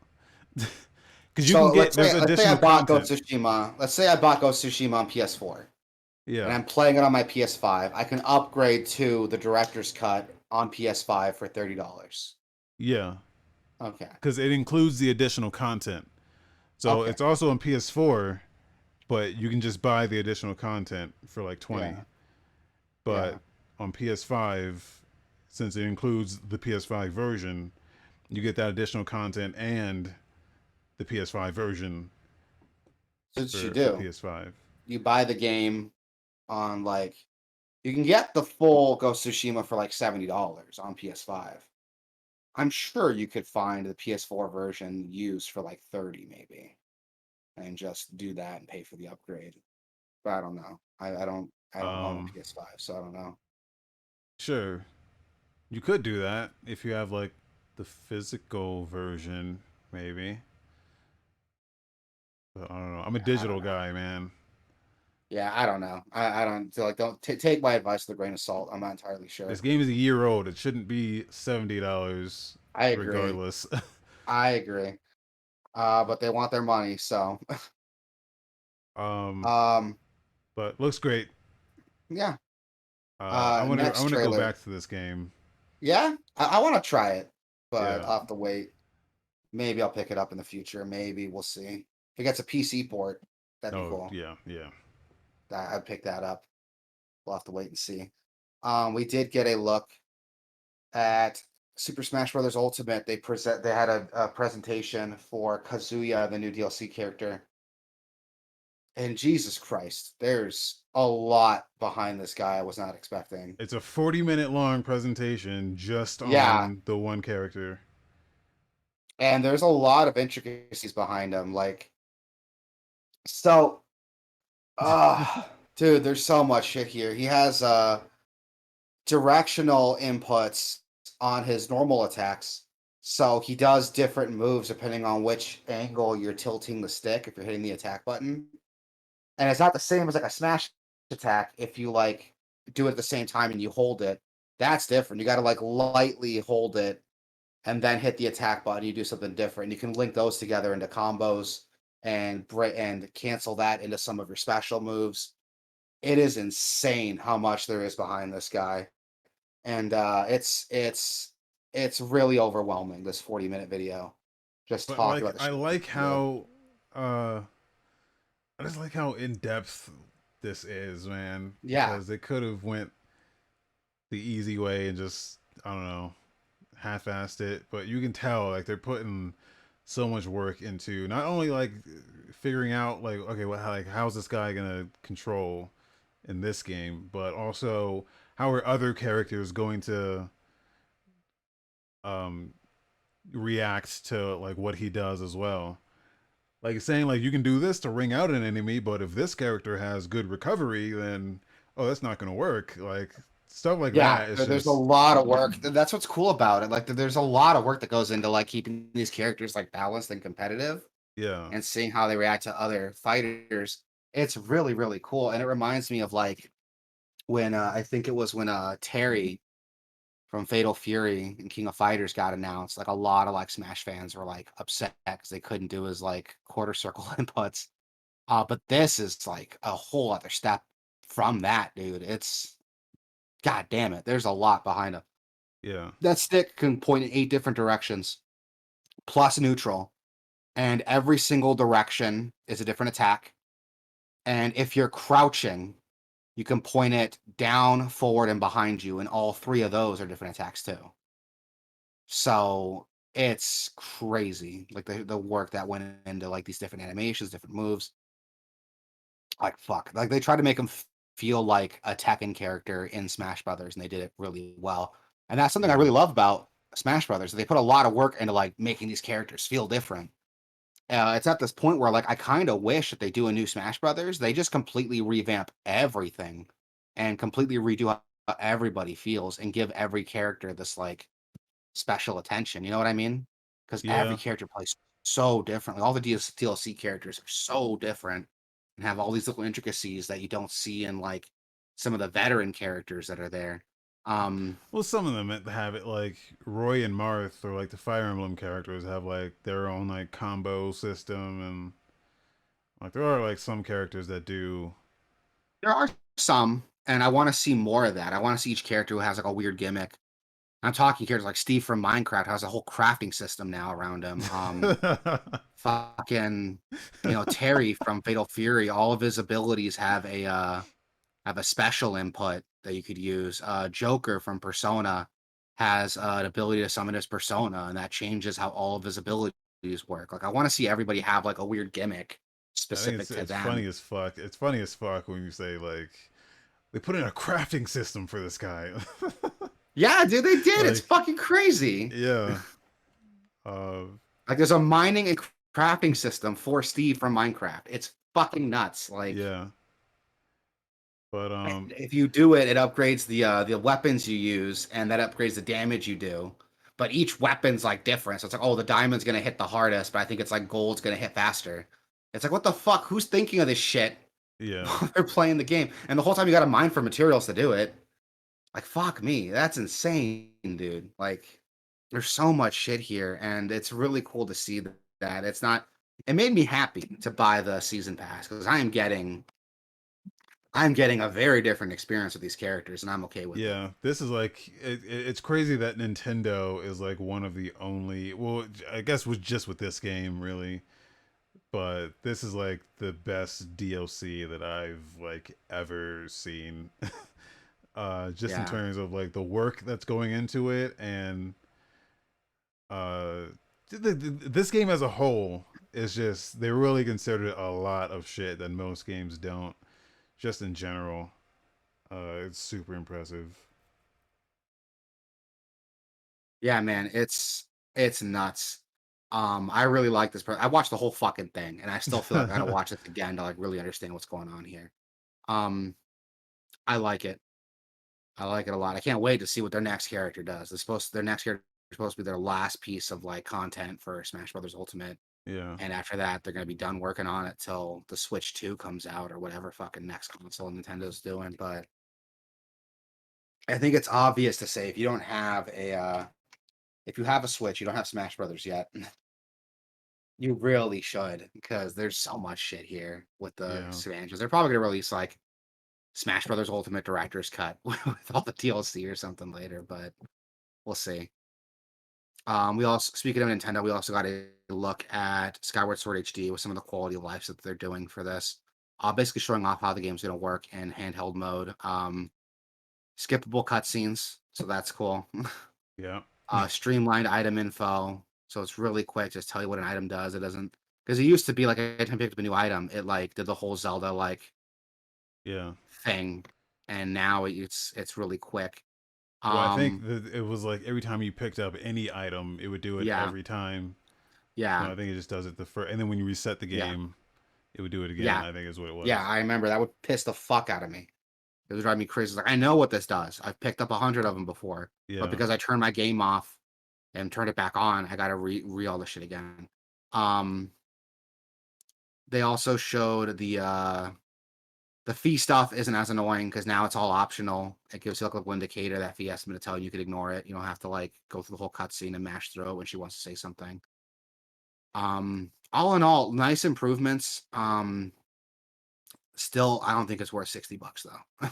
Because you can So get there's let's say I additional bought Ghost content. of Tsushima. Let's say I bought Ghost of Tsushima on PS4, and Yeah, I'm playing it on my PS5. I can upgrade to the director's cut on PS5 for $30. yeah. Okay. Because it includes the additional content. So Okay. it's also on PS4, but you can just buy the additional content for like Yeah. 20. But Yeah. on PS5, since it includes the PS5 version, you get that additional content and the PS5 version So what you for do? PS5. You buy the game on like you can get the full Ghost of Tsushima for like $70 on PS5. I'm sure you could find the PS4 version used for like 30 maybe, and just do that and pay for the upgrade. But I don't know. I don't own a Um, PS5, so I don't know. sure, you could do that if you have like the physical version, maybe. But I don't know. I'm a Yeah, I digital don't know. guy, man. Yeah, I don't know. I don't feel like don't take my advice with a grain of salt. I'm not entirely This sure. game is a year old. It shouldn't be $70 I agree. regardless. I agree. But they want their money, so um, um, but looks great. yeah. I Next want to go trailer. back to this game. Yeah, I want to try it, but Yeah. I'll have to wait. Maybe I'll pick it up in the future. Maybe we'll see. If it gets a PC port, that'd be Oh cool. yeah, yeah. I'd pick that up. We'll have to wait and see. We did get a look at Super Smash Bros. Ultimate. They had a presentation for Kazuya, the new DLC character. And Jesus Christ, there's a lot behind this guy I was not expecting. It's a 40-minute long presentation just Yeah, on the one character. and there's a lot of intricacies behind him. Like, so, dude, there's so much shit here. He has directional inputs on his normal attacks. So he does different moves depending on which angle you're tilting the stick if you're hitting the attack button. And it's not the same as like a smash attack if you like do it at the same time and you hold it. That's different. You got to like lightly hold it and then hit the attack button. You do something different. You can link those together into combos and cancel that into some of your special moves. It is insane how much there is behind this guy, and it's really overwhelming. This 40-minute video, just But talking like about the I shit like you do. how uh I just like how in depth this is, man, Yeah, because they could have went the easy way and just I don't know, half-assed it, but you can tell like they're putting so much work into not only like figuring out like okay, well, like how's this guy gonna control in this game, but also how are other characters going to um react to like what he does as well. Like saying like you can do this to ring out an enemy, but if this character has good recovery, then oh that's not gonna work. Like stuff like Yeah, that. It's there's a just lot of work. That's what's cool about it. Like, there's a lot of work that goes into like keeping these characters like balanced and competitive, yeah, and seeing how they react to other fighters. It's really, really cool, and it reminds me of like when I think it was when Terry from Fatal Fury and King of Fighters got announced. Like a lot of like Smash fans were like upset because they couldn't do his like quarter circle inputs. But this is like a whole other step from that, dude. It's god damn it. There's a lot behind it. yeah, That stick can point in 8 different directions, plus neutral, and every single direction is a different attack. And if you're crouching, you can point it down, forward, and behind you, and all 3 of those are different attacks too. So it's crazy, like the work that went into like these different animations, different moves. Like fuck, like they tried to make him feel like a Tekken character in Smash Brothers, and they did it really well. And that's something I yeah, really love about Smash Brothers. They put a lot of work into like making these characters feel different. It's at this point where like I kind of wish that they do a new Smash Brothers. They just completely revamp everything and completely redo how everybody feels and give every character this like special attention. You know what I mean? Because every yeah. character plays so differently. All the DLC characters are so different and have all these little intricacies that you don't see in like some of the veteran characters that are there. Um, Well, some of them have it like Roy and Marth, or like the Fire Emblem characters have like their own like combo system, and like there are like some characters that do. there are some, and I want to see more of that. I want to see each character who has like a weird gimmick. I'm talking characters like Steve from Minecraft has a whole crafting system now around him. Fucking, Terry from Fatal Fury, all of his abilities have a special input that you could use. Joker from Persona has an ability to summon his persona, and that changes how all of his abilities work. Like, I want to see everybody have like a weird gimmick I think specific to it's them. funny as fuck. It's funny as fuck when you say like they put in a crafting system for this guy. Yeah, dude, they did. It's Like, fucking crazy. yeah, uh, Like, there's a mining and crafting system for Steve from Minecraft. It's fucking nuts. Like, yeah. But if you do it, it upgrades the weapons you use, and that upgrades the damage you do. But each weapon's like different. So it's like, oh, the diamond's gonna hit the hardest, but I think it's like gold's gonna hit faster. It's like, what the fuck? Who's thinking of this shit yeah, while they're playing the game? And the whole time you gotta mine for materials to do it. Like, fuck me. That's insane, dude. Like, there's so much shit here, and it's really cool to see that. It made me happy to buy the season pass because I'm getting a very different experience with these characters, and I'm okay with it. yeah. This is like it's crazy that Nintendo is like one of the only. Well, I guess was just with this game really, but this is like the best DLC that I've like ever seen. Just in Yeah. terms of like the work that's going into it, and uh, this game as a whole is just they really considered a lot of shit that most games don't. Just in general, it's super impressive. Yeah, man, it's nuts. I really like this I watched the whole fucking thing, and I still feel like I gotta watch this again to, like, really understand what's going on here. Um, I like it. I like it a lot. I can't wait to see what their next character does. Their next character is supposed to be their last piece of, like, content for Smash Brothers Ultimate, Yeah, and after that, they're gonna be done working on it till the Switch 2 comes out or whatever fucking next console Nintendo's doing, but I think it's obvious to say if you have a Switch, you don't have Smash Brothers yet. You really should, because there's so much shit here with the yeah, expansions. They're probably gonna release like Smash Brothers Ultimate Director's Cut with all the DLC or something later, but we'll see. We also, speaking of Nintendo, we also got a look at Skyward Sword HD with some of the quality of life that they're doing for this. Basically showing off how the game's gonna work in handheld mode. Skippable cutscenes, so that's cool. yeah, Streamlined item info, So it's really quick. Just tell you what an item does. It doesn't because it used to be like every time you picked up a new item, it like did the whole Zelda like Yeah. thing, and now it's really quick. Well, I think Um, that it was like every time you picked up any item, it would do it yeah, every time. No, yeah, I think it just does it the first, and then when you reset the yeah, game, it would do it again. yeah, I think is what it yeah. was. I remember that would piss the fuck out of me. It was driving me crazy. Like I know what this does. I've picked up 100 of them before, but Yeah. because I turned my game off and turned it back on, I got to re all this shit again. Um, they also showed the fee stuff isn't as annoying because now it's all optional. It gives you like a little indicator that fee estimate to tell you can ignore it. You don't have to like go through the whole cutscene and mash through it when she wants to say something. All in all, nice improvements. Still, I don't think it's worth $60 though.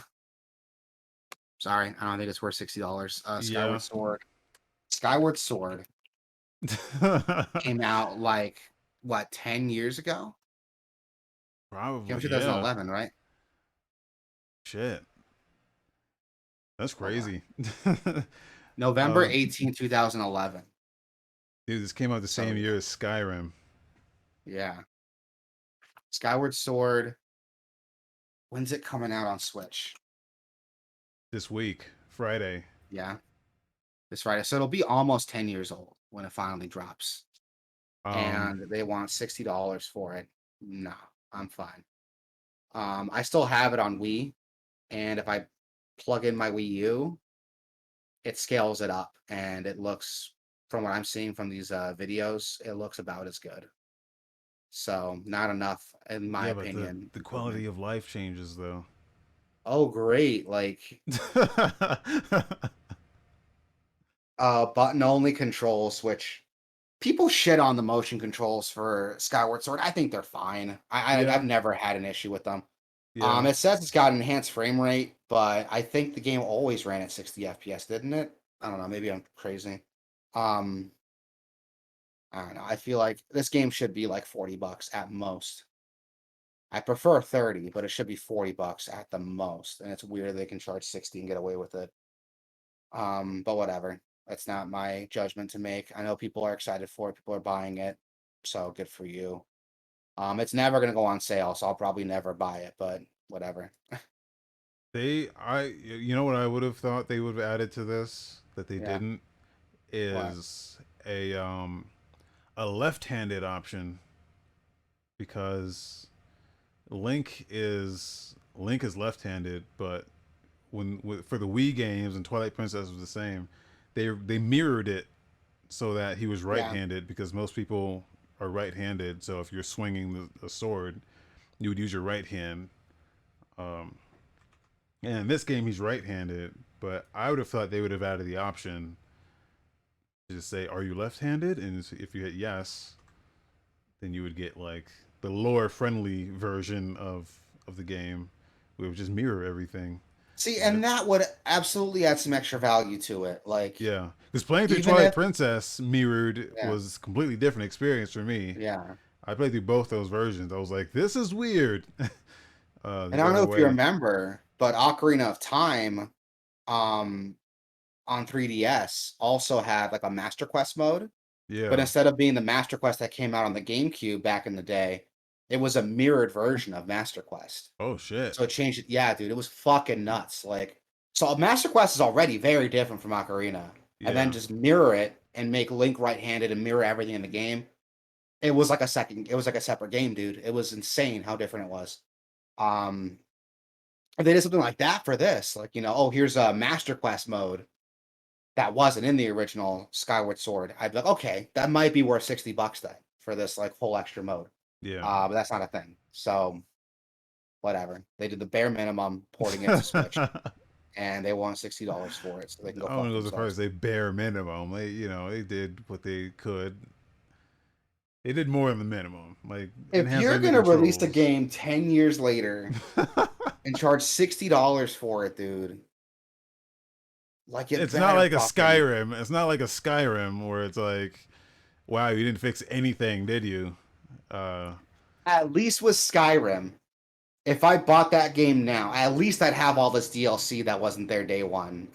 Sorry, I don't think it's worth $60. Yeah. Skyward Sword came out like what 10 years ago? Came out Probably. Yeah. 2011, right? Shit. That's Hold on. crazy. November uh, 18, 2011. dude, this came out the So same yeah, year as Skyrim. yeah. Skyward Sword. When's it coming out on Switch? This week, Friday. Yeah, this Friday. So it'll be almost 10 years old when it finally drops. Um, And they want $60 for it. No, I'm fine. I still have it on Wii, and if I plug in my Wii U, it scales it up, and it looks, from what I'm seeing from these videos, it looks about as good. So not enough, in my yeah, but the opinion, the quality improvement. of life changes though. Oh, great! Like button only controls, which people shit on the motion controls for Skyward Sword. I think they're fine. Yeah, I've never had an issue with them. yeah. It says it's got enhanced frame rate, but I think the game always ran at 60 FPS, didn't it? I don't know. Maybe I'm crazy. Um, I don't know. I feel like this game should be like $40 at most. I prefer 30, but it should be $40 at the most. And it's weird they can charge 60 and get away with it. But whatever. That's not my judgment to make. I know people are excited for it. People are buying it. So good for you. It's never gonna go on sale, so I'll probably never buy it, but whatever. You know what I would have thought they would have added to this that they Yeah. didn't What? is a left-handed option because Link is left-handed, but for the Wii games and Twilight Princess was the same. They mirrored it so that he was Yeah. right-handed because most people are right-handed. So if you're swinging the sword, you would use your right hand. Um, and in this game, he's right-handed, but I would have thought they would have added the option to just say, "Are you left-handed?" And if you hit yes, then you would get like the lore-friendly version of the game. We would just mirror everything. See, And and that would absolutely add some extra value to it. Like, yeah, because playing through even Twilight if, Princess mirrored yeah, was a completely different experience for me. yeah. I played through both those versions. I was like, "This is weird." And I The don't know other if you way, remember, but Ocarina of Time, um, on 3DS also had like a Master Quest mode, but yeah. instead of being the Master Quest that came out on the GameCube back in the day, it was a mirrored version of Master Quest. Oh shit. So it changed it. Yeah, dude, it was fucking nuts. Like, so Master Quest is already very different from Ocarina, and then Yeah. just mirror it and make Link right-handed and mirror everything in the game. It was like a second. It was like a separate game, dude. It was insane how different it was. Um, if they did something like that for this, like oh, here's a Master Quest mode that wasn't in the original Skyward Sword. I'd be like, okay, that might be worth $60 then for this like whole extra mode. Yeah. But that's not a thing. So whatever. They did the bare minimum porting it to Switch, and they want $60 for it, so they can go I want fuck to go so far as themselves. they bare minimum. They did what they could. They did more than the minimum, like If you're enhancing the gonna release the controls. game 10 years later and charge $60 for it, dude, like it It's not better like a fucking Skyrim. It's not like a Skyrim where it's like, wow, you didn't fix anything, did you? Uh, at least with Skyrim. If I bought that game now, at least I'd have all this DLC that wasn't there day one.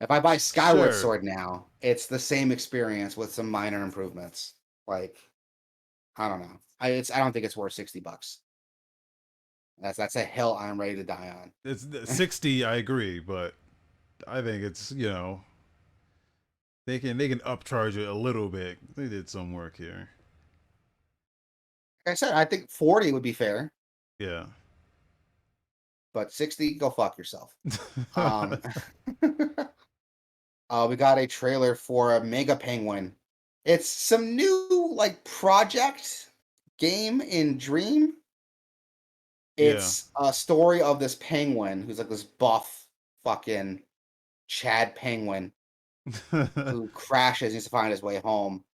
If I buy Skyward Sure. Sword now, it's the same experience with some minor improvements. Like, I don't know. I don't think it's worth $60. That's a hill I'm ready to die It's on. 60, I agree, but I think it's, they can upcharge it a little bit. They did some work here. Like I said, I think 40 would be fair, Yeah. but 60, go fuck yourself. Um, we got a trailer for a Mega Penguin. It's some new like project game in Dream. Yeah. It's a story of this penguin who's like this buff fucking Chad penguin who crashes, needs to find his way home.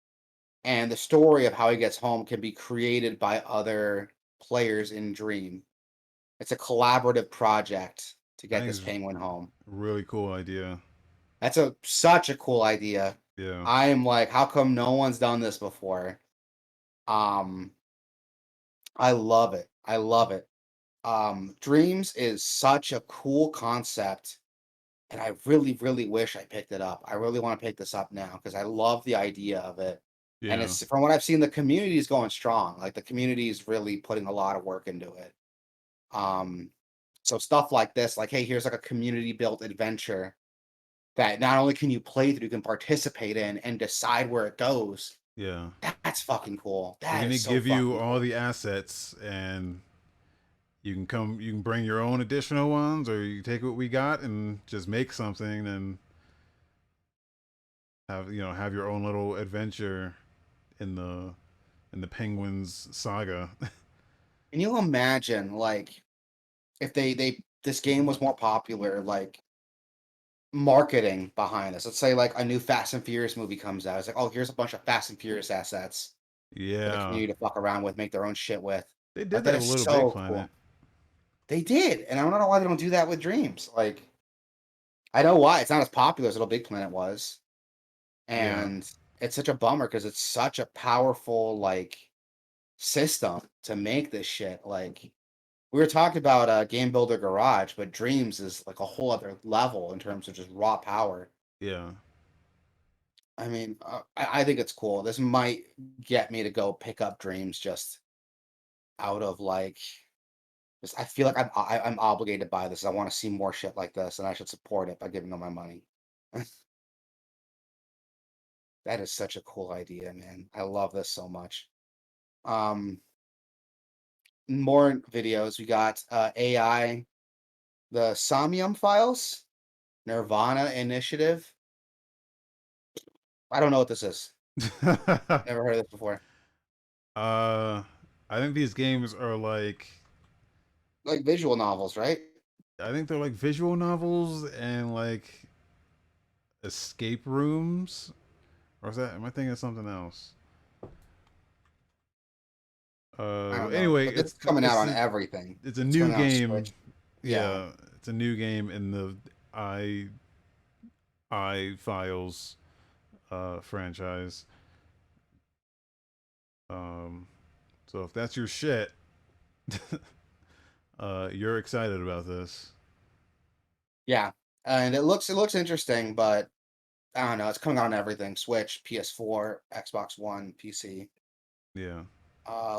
And the story of how he gets home can be created by other players in Dream. It's a collaborative project to I get think this it's a penguin home. really cool idea. That's a such a cool idea. Yeah. I am like, how come no one's done this before? Um, I love it. I love it. Dreams is such a cool concept, and I really, really wish I picked it up. I really want to pick this up now because I love the idea of it. And Yeah. it's from what I've seen, the community is going strong. Like the community is really putting a lot of work into it. Um, so stuff like this, like, hey, here's like a community built adventure that not only can you play through, you can participate in and decide where it goes. Yeah. That's fucking cool. They're That going is to so give you fucking all cool. the assets, and you can bring your own additional ones, or you take what we got and just make something and have your own little adventure in the Penguins saga. Can you imagine like if they this game was more popular, like marketing behind this? Let's say like a new Fast and Furious movie comes out. It's like, oh, here's a bunch of Fast and Furious assets for the Yeah. community to fuck around with, make their own shit with. They I did bet that with it's Little Big so Planet. cool. They did, and I don't know why they don't do that with Dreams. Like, I know why it's not as popular as Little Big Planet was, Yeah. and it's such a bummer because it's such a powerful like system to make this shit. Like, we were talking about Game Builder Garage, but Dreams is like a whole other level in terms of just raw power. Yeah. I mean, I think it's cool. This might get me to go pick up Dreams just out of like, just I feel like I'm obligated to buy this. I want to see more shit like this, and I should support it by giving them my money. That is such a cool idea, man. I love this so much. Um, More videos. We got AI, the Samium files, Nirvana Initiative. I don't know what this is. Never heard of this before. uh, I think these games are like, Like visual novels, right? I think they're like visual novels and like escape rooms. Or is that? Am I thinking of something else? I Well, don't know, anyway, but this is coming out on everything. it's a It's new coming out on game. Switch. Yeah. Yeah, it's a new game in the I I Files franchise. Um, so if that's your shit, you're excited about this. Yeah. And it looks interesting, but I don't know. It's coming out on everything: Switch, PS4, Xbox One, PC. Yeah,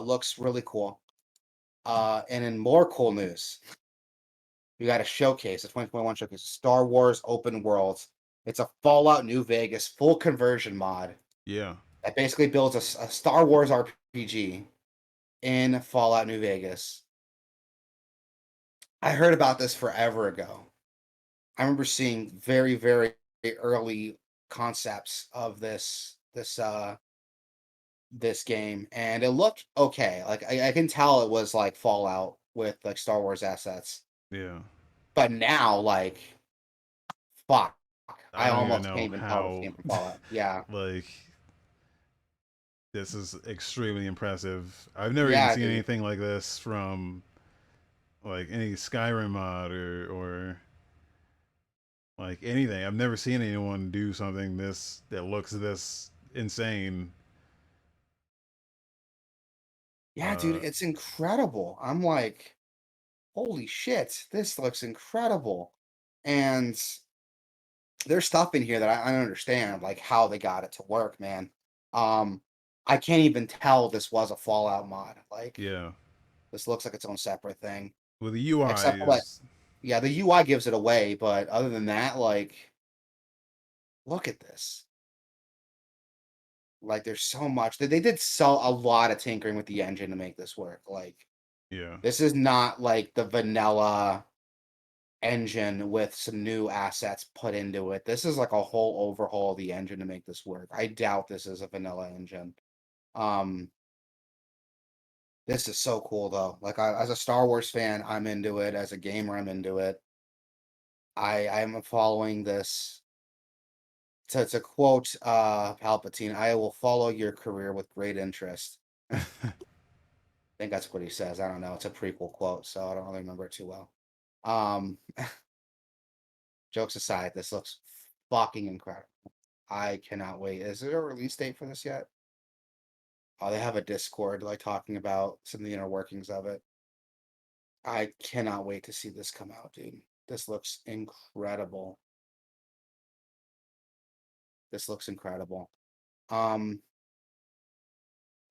Looks really cool. And in more cool news, we got a showcase, a 2021 showcase, Star Wars Open Worlds. It's a Fallout New Vegas full conversion mod yeah. that basically builds a Star Wars RPG in Fallout New Vegas. I heard about this forever ago. I remember seeing very, very early concepts of this game, and it looked okay. Like I can tell it was like Fallout with like Star Wars assets. Yeah. But now, like, fuck, I I don't even almost can't know even tell this how game from Fallout. Yeah, like this is extremely impressive. I've never even yeah, seen dude. anything like this from like any Skyrim mod or like anything. I've never seen anyone do something this that looks this insane. Yeah, dude, Uh it's incredible. I'm like, holy shit, this looks incredible. And there's stuff in here that I don't understand, like how they got it to work, man. Um, I can't even tell this was a Fallout mod. Like Yeah. this looks like its own separate thing. Well, the UI Except for that, is yeah, the UI gives it away, but other than that, like, look at this. Like, there's so much. They did so a lot of tinkering with the engine to make this work. Like, yeah. this is not like the vanilla engine with some new assets put into it. This is like a whole overhaul of the engine to make this work. I doubt this is a vanilla engine. Um, this is so cool though. Like, as a Star Wars fan, I'm into it. As a gamer, I'm into it. I am following this. To quote Palpatine, I will follow your career with great interest. I think that's what he says. I don't know. It's a prequel quote, so I don't really remember it too well. Um, jokes aside, this looks fucking incredible. I cannot wait. Is there a release date for this yet? Oh, they have a Discord like talking about some of the inner workings of it. I cannot wait to see this come out, dude. This looks incredible. This looks incredible. Um,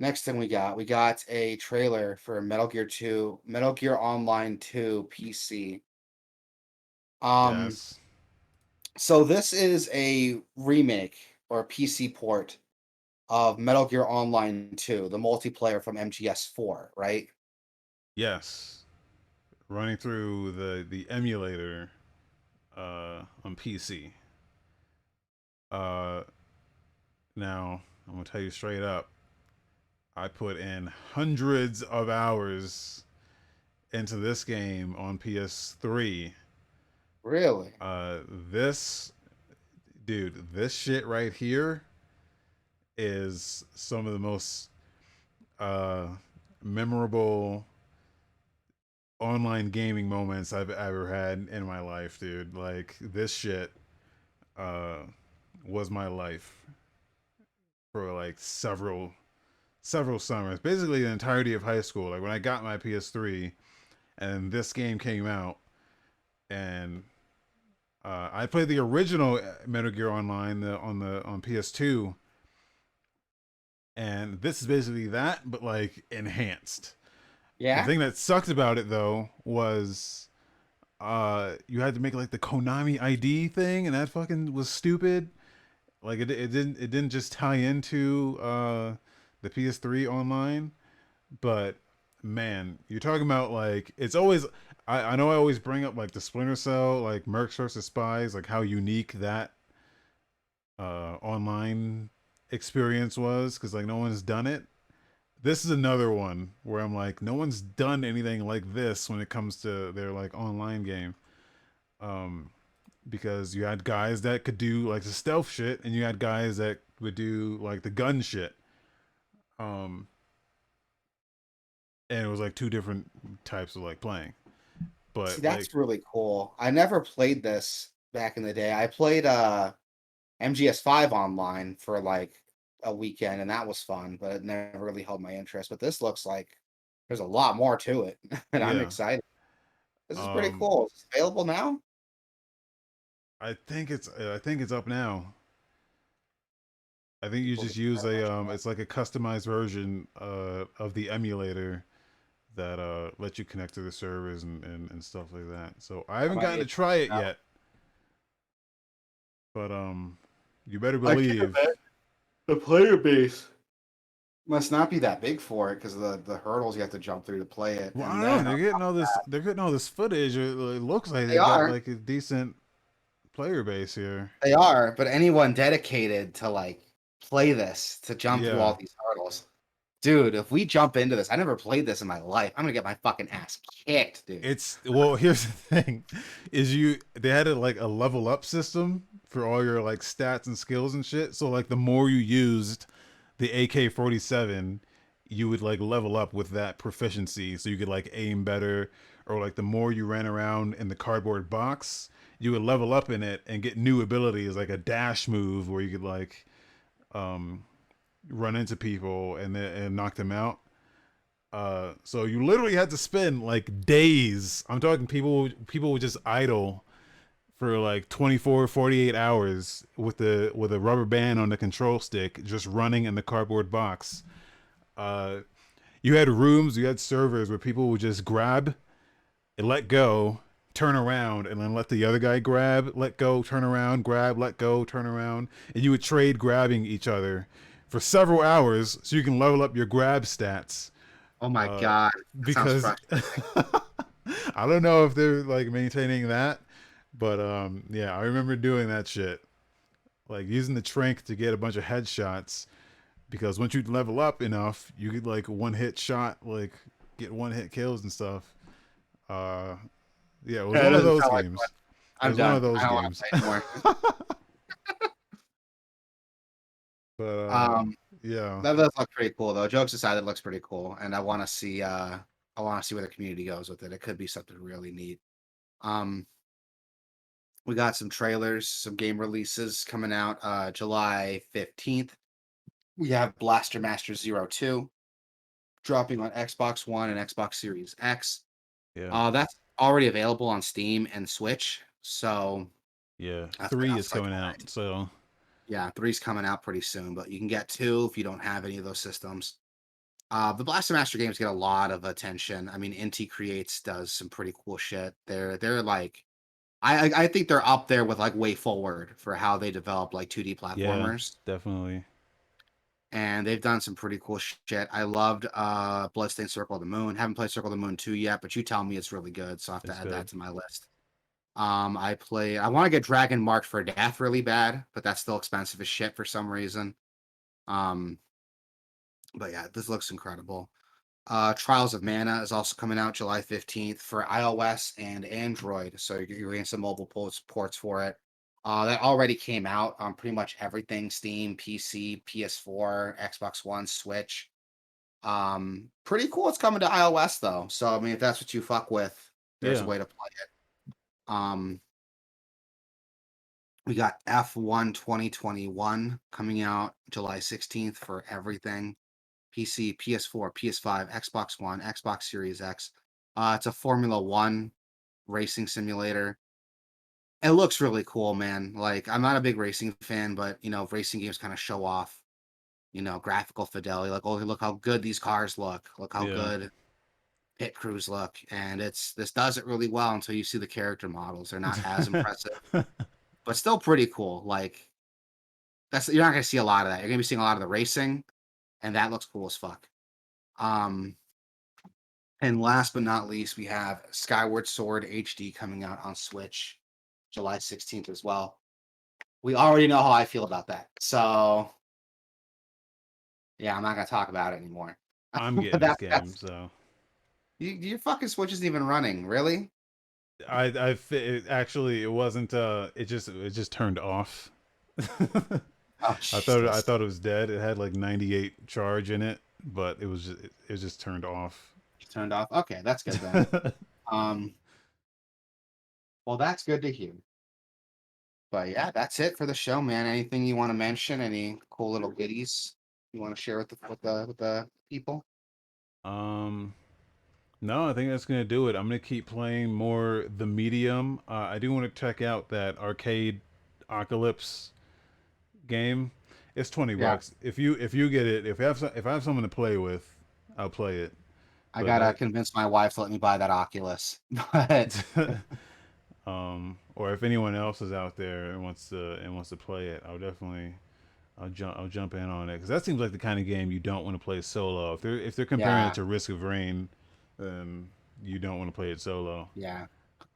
Next thing we got a trailer for Metal Gear Online 2 PC. Um, yes. so this is a remake or a PC port of Metal Gear Online 2, the multiplayer from MGS4, right? Yes. Running through the emulator on PC. Uh, Now I'm gonna tell you straight up. I put in hundreds of hours into this game on PS3. Really? This dude, this shit right here is some of the most uh, memorable online gaming moments I've ever had in my life, dude. Like this shit uh, was my life for like several summers, basically the entirety of high school. Like when I got my PS3 and this game came out, and I played the original Metal Gear Online on PS2, and this is basically that, but like enhanced. The Yeah? thing that sucked about it though was you had to make like the Konami ID thing, and that fucking was stupid. Like it didn't just tie into the PS3 online, but man, you're talking about like it's always. I know I always bring up like the Splinter Cell, like Mercs versus Spies, like how unique that online experience was, because like no one's done it. This is another one where I'm like, no one's done anything like this when it comes to their like online game. Um, because you had guys that could do like the stealth shit, and you had guys that would do like the gun shit. Um, and it was like two different types of like playing. See, But like, that's really cool. I never played this back in the day. I played MGS5 online for like a weekend, and that was fun, but it never really held my interest. But this looks like there's a lot more to it, and I'm yeah, excited. This is pretty um, cool. Is it available now? I think it's up now. I think you We'll just get use very much it's like a customized version of the emulator that lets you connect to the servers and stuff like that. So I I haven't might gotten need to to try check it it out. yet, but you better I can't believe. bet the player base must not be that big for it because of the hurdles you have to jump through to play it. Well, I And don't know. then They're getting all this. They're getting all this footage. It looks like they they got are, like a decent player base here. they are, but anyone dedicated to like play this to jump through Yeah, all these hurdles. Dude, if we jump into this, I never played this in my life. I'm gonna get my fucking ass kicked, dude. it's well. Here's the thing: is they had like a level up system for all your like stats and skills and shit. So like the more you used the AK-47, you would like level up with that proficiency, so you could like aim better, or like the more you ran around in the cardboard box, you would level up in it and get new abilities like a dash move where you could like um run into people and knock them out. So you literally had to spend like days. I'm talking people would just idle for like 24, 48 hours with a rubber band on the control stick, just running in the cardboard box. Uh, you had rooms, you had servers where people would just grab and let go, turn around, and then let the other guy grab, let go, turn around, grab, let go, turn around, and you would trade grabbing each other for several hours so you can level up your grab stats. Oh my Uh, God. That sounds because frustrating. I don't know if they're like maintaining that, but yeah, I remember doing that shit, like using the trank to get a bunch of headshots. Because once you level up enough, you could like one hit shot, like get one hit kills and stuff. Uh, yeah, it was Yeah, it one of doesn't those sound like fun. games. It I'm was one of done. I those don't want to games. play anymore. But Um, yeah, that does look pretty cool though. Jokes aside, it looks pretty cool, and I want to see where the community goes with it. It could be something really neat. Um, we got some trailers, some game releases coming out July 15th. We have Blaster Master Zero 2 dropping on Xbox One and Xbox Series X. yeah, That's already available on Steam and Switch, so yeah. that's Three is that's like coming out, so yeah, three's coming out pretty soon, but you can get two if you don't have any of those systems. The Blaster Master games get a lot of attention. I mean, Inti Creates does some pretty cool shit. They're like I think they're up there with like Way Forward for how they develop like 2D yeah, platformers. definitely. And they've done some pretty cool shit. I loved Bloodstained Circle of the Moon. Haven't played Circle of the Moon 2 yet, but you tell me it's really good, so I have to It's add that good. to my list. I want to get Dragon Marked for Death really bad, but that's still expensive as shit for some reason. Um, but yeah, this looks incredible. Trials of Mana is also coming out July 15th for iOS and Android. So you're getting some mobile ports for it. That already came out on pretty much everything: Steam, PC, PS4, Xbox One, Switch. Pretty cool. It's coming to iOS though. So I mean, if that's what you fuck with, there's a Yeah, way to play it. Um, we got F1 2021 coming out July 16th for everything. PC, PS4, PS5, Xbox One, Xbox Series X. It's a Formula One racing simulator. It looks really cool, man. Like, I'm not a big racing fan, but racing games kind of show off, graphical fidelity. Like, oh, look how good these cars look. Look how yeah. good pit crews look. And this does it really well until you see the character models. They're not as impressive, but still pretty cool. Like, you're not gonna see a lot of that. You're gonna be seeing a lot of the racing, and that looks cool as fuck. Um, And last but not least, we have Skyward Sword HD coming out on Switch July 16th as well. We already know how I feel about that. So, yeah, I'm not going to talk about it anymore. I'm getting this game, That's so your fucking Switch isn't even running, really? actually it wasn't. It just turned off. Oh, I Jesus. thought it was dead. It had like 98 charge in it, but it was just turned off. It's turned off. Okay, that's good then. Um, well, that's good to hear. But yeah, that's it for the show, man. Anything you want to mention? Any cool little goodies you want to share with the people? um, no, I think that's gonna do it. I'm gonna keep playing more the medium. I do want to check out that arcade Apocalypse game. It's 20 Yeah, bucks. If you get it, if I have someone to play with, I'll play it. I But gotta that convince my wife to let me buy that Oculus. But or if anyone else is out there and wants to play it, I'll jump in on it because that seems like the kind of game you don't want to play solo. If they're comparing it yeah, to Risk of Rain, then you don't want to play it solo. yeah,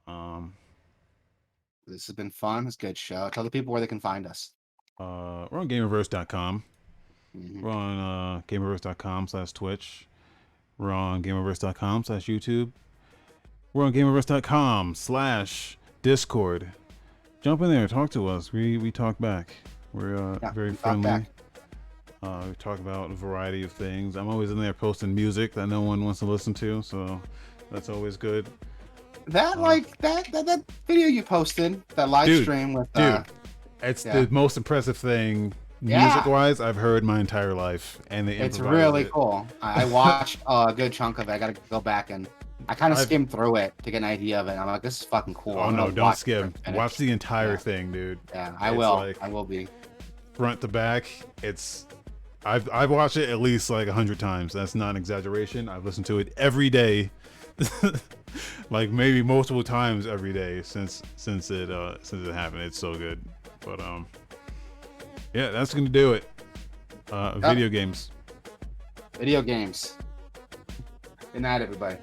Um, this has been fun. It's a good show. Tell the people where they can find us. we're on Gameoverse.com. Hmm. We're on Gameoverse.com/Twitch. We're on Gameoverse.com/YouTube. We're on Gameoverse.com/Discord. Jump in there, talk to us. We talk back. We're Yeah, very we talk friendly. back. We talk about a variety of things. I'm always in there posting music that no one wants to listen to, so that's always good. That Uh, like that video you posted, that live dude, stream with dude, it's yeah, the most impressive thing music yeah, wise I've heard my entire life, and they it's improvise really it. cool. I watched a good chunk of it. I gotta go back and I kind of I've skimmed through it to get an idea of it. And I'm like, this is fucking cool. oh I'm no, gonna don't watch it skim. from finish. Watch the entire Yeah. thing, dude. Yeah, I It's will. like I will be. front to back. I've watched it at least like 100 times. That's not an exaggeration. I've listened to it every day, like maybe multiple times every day since it happened. It's so good. But yeah, that's gonna do it. Video games. Video games. Good night, everybody.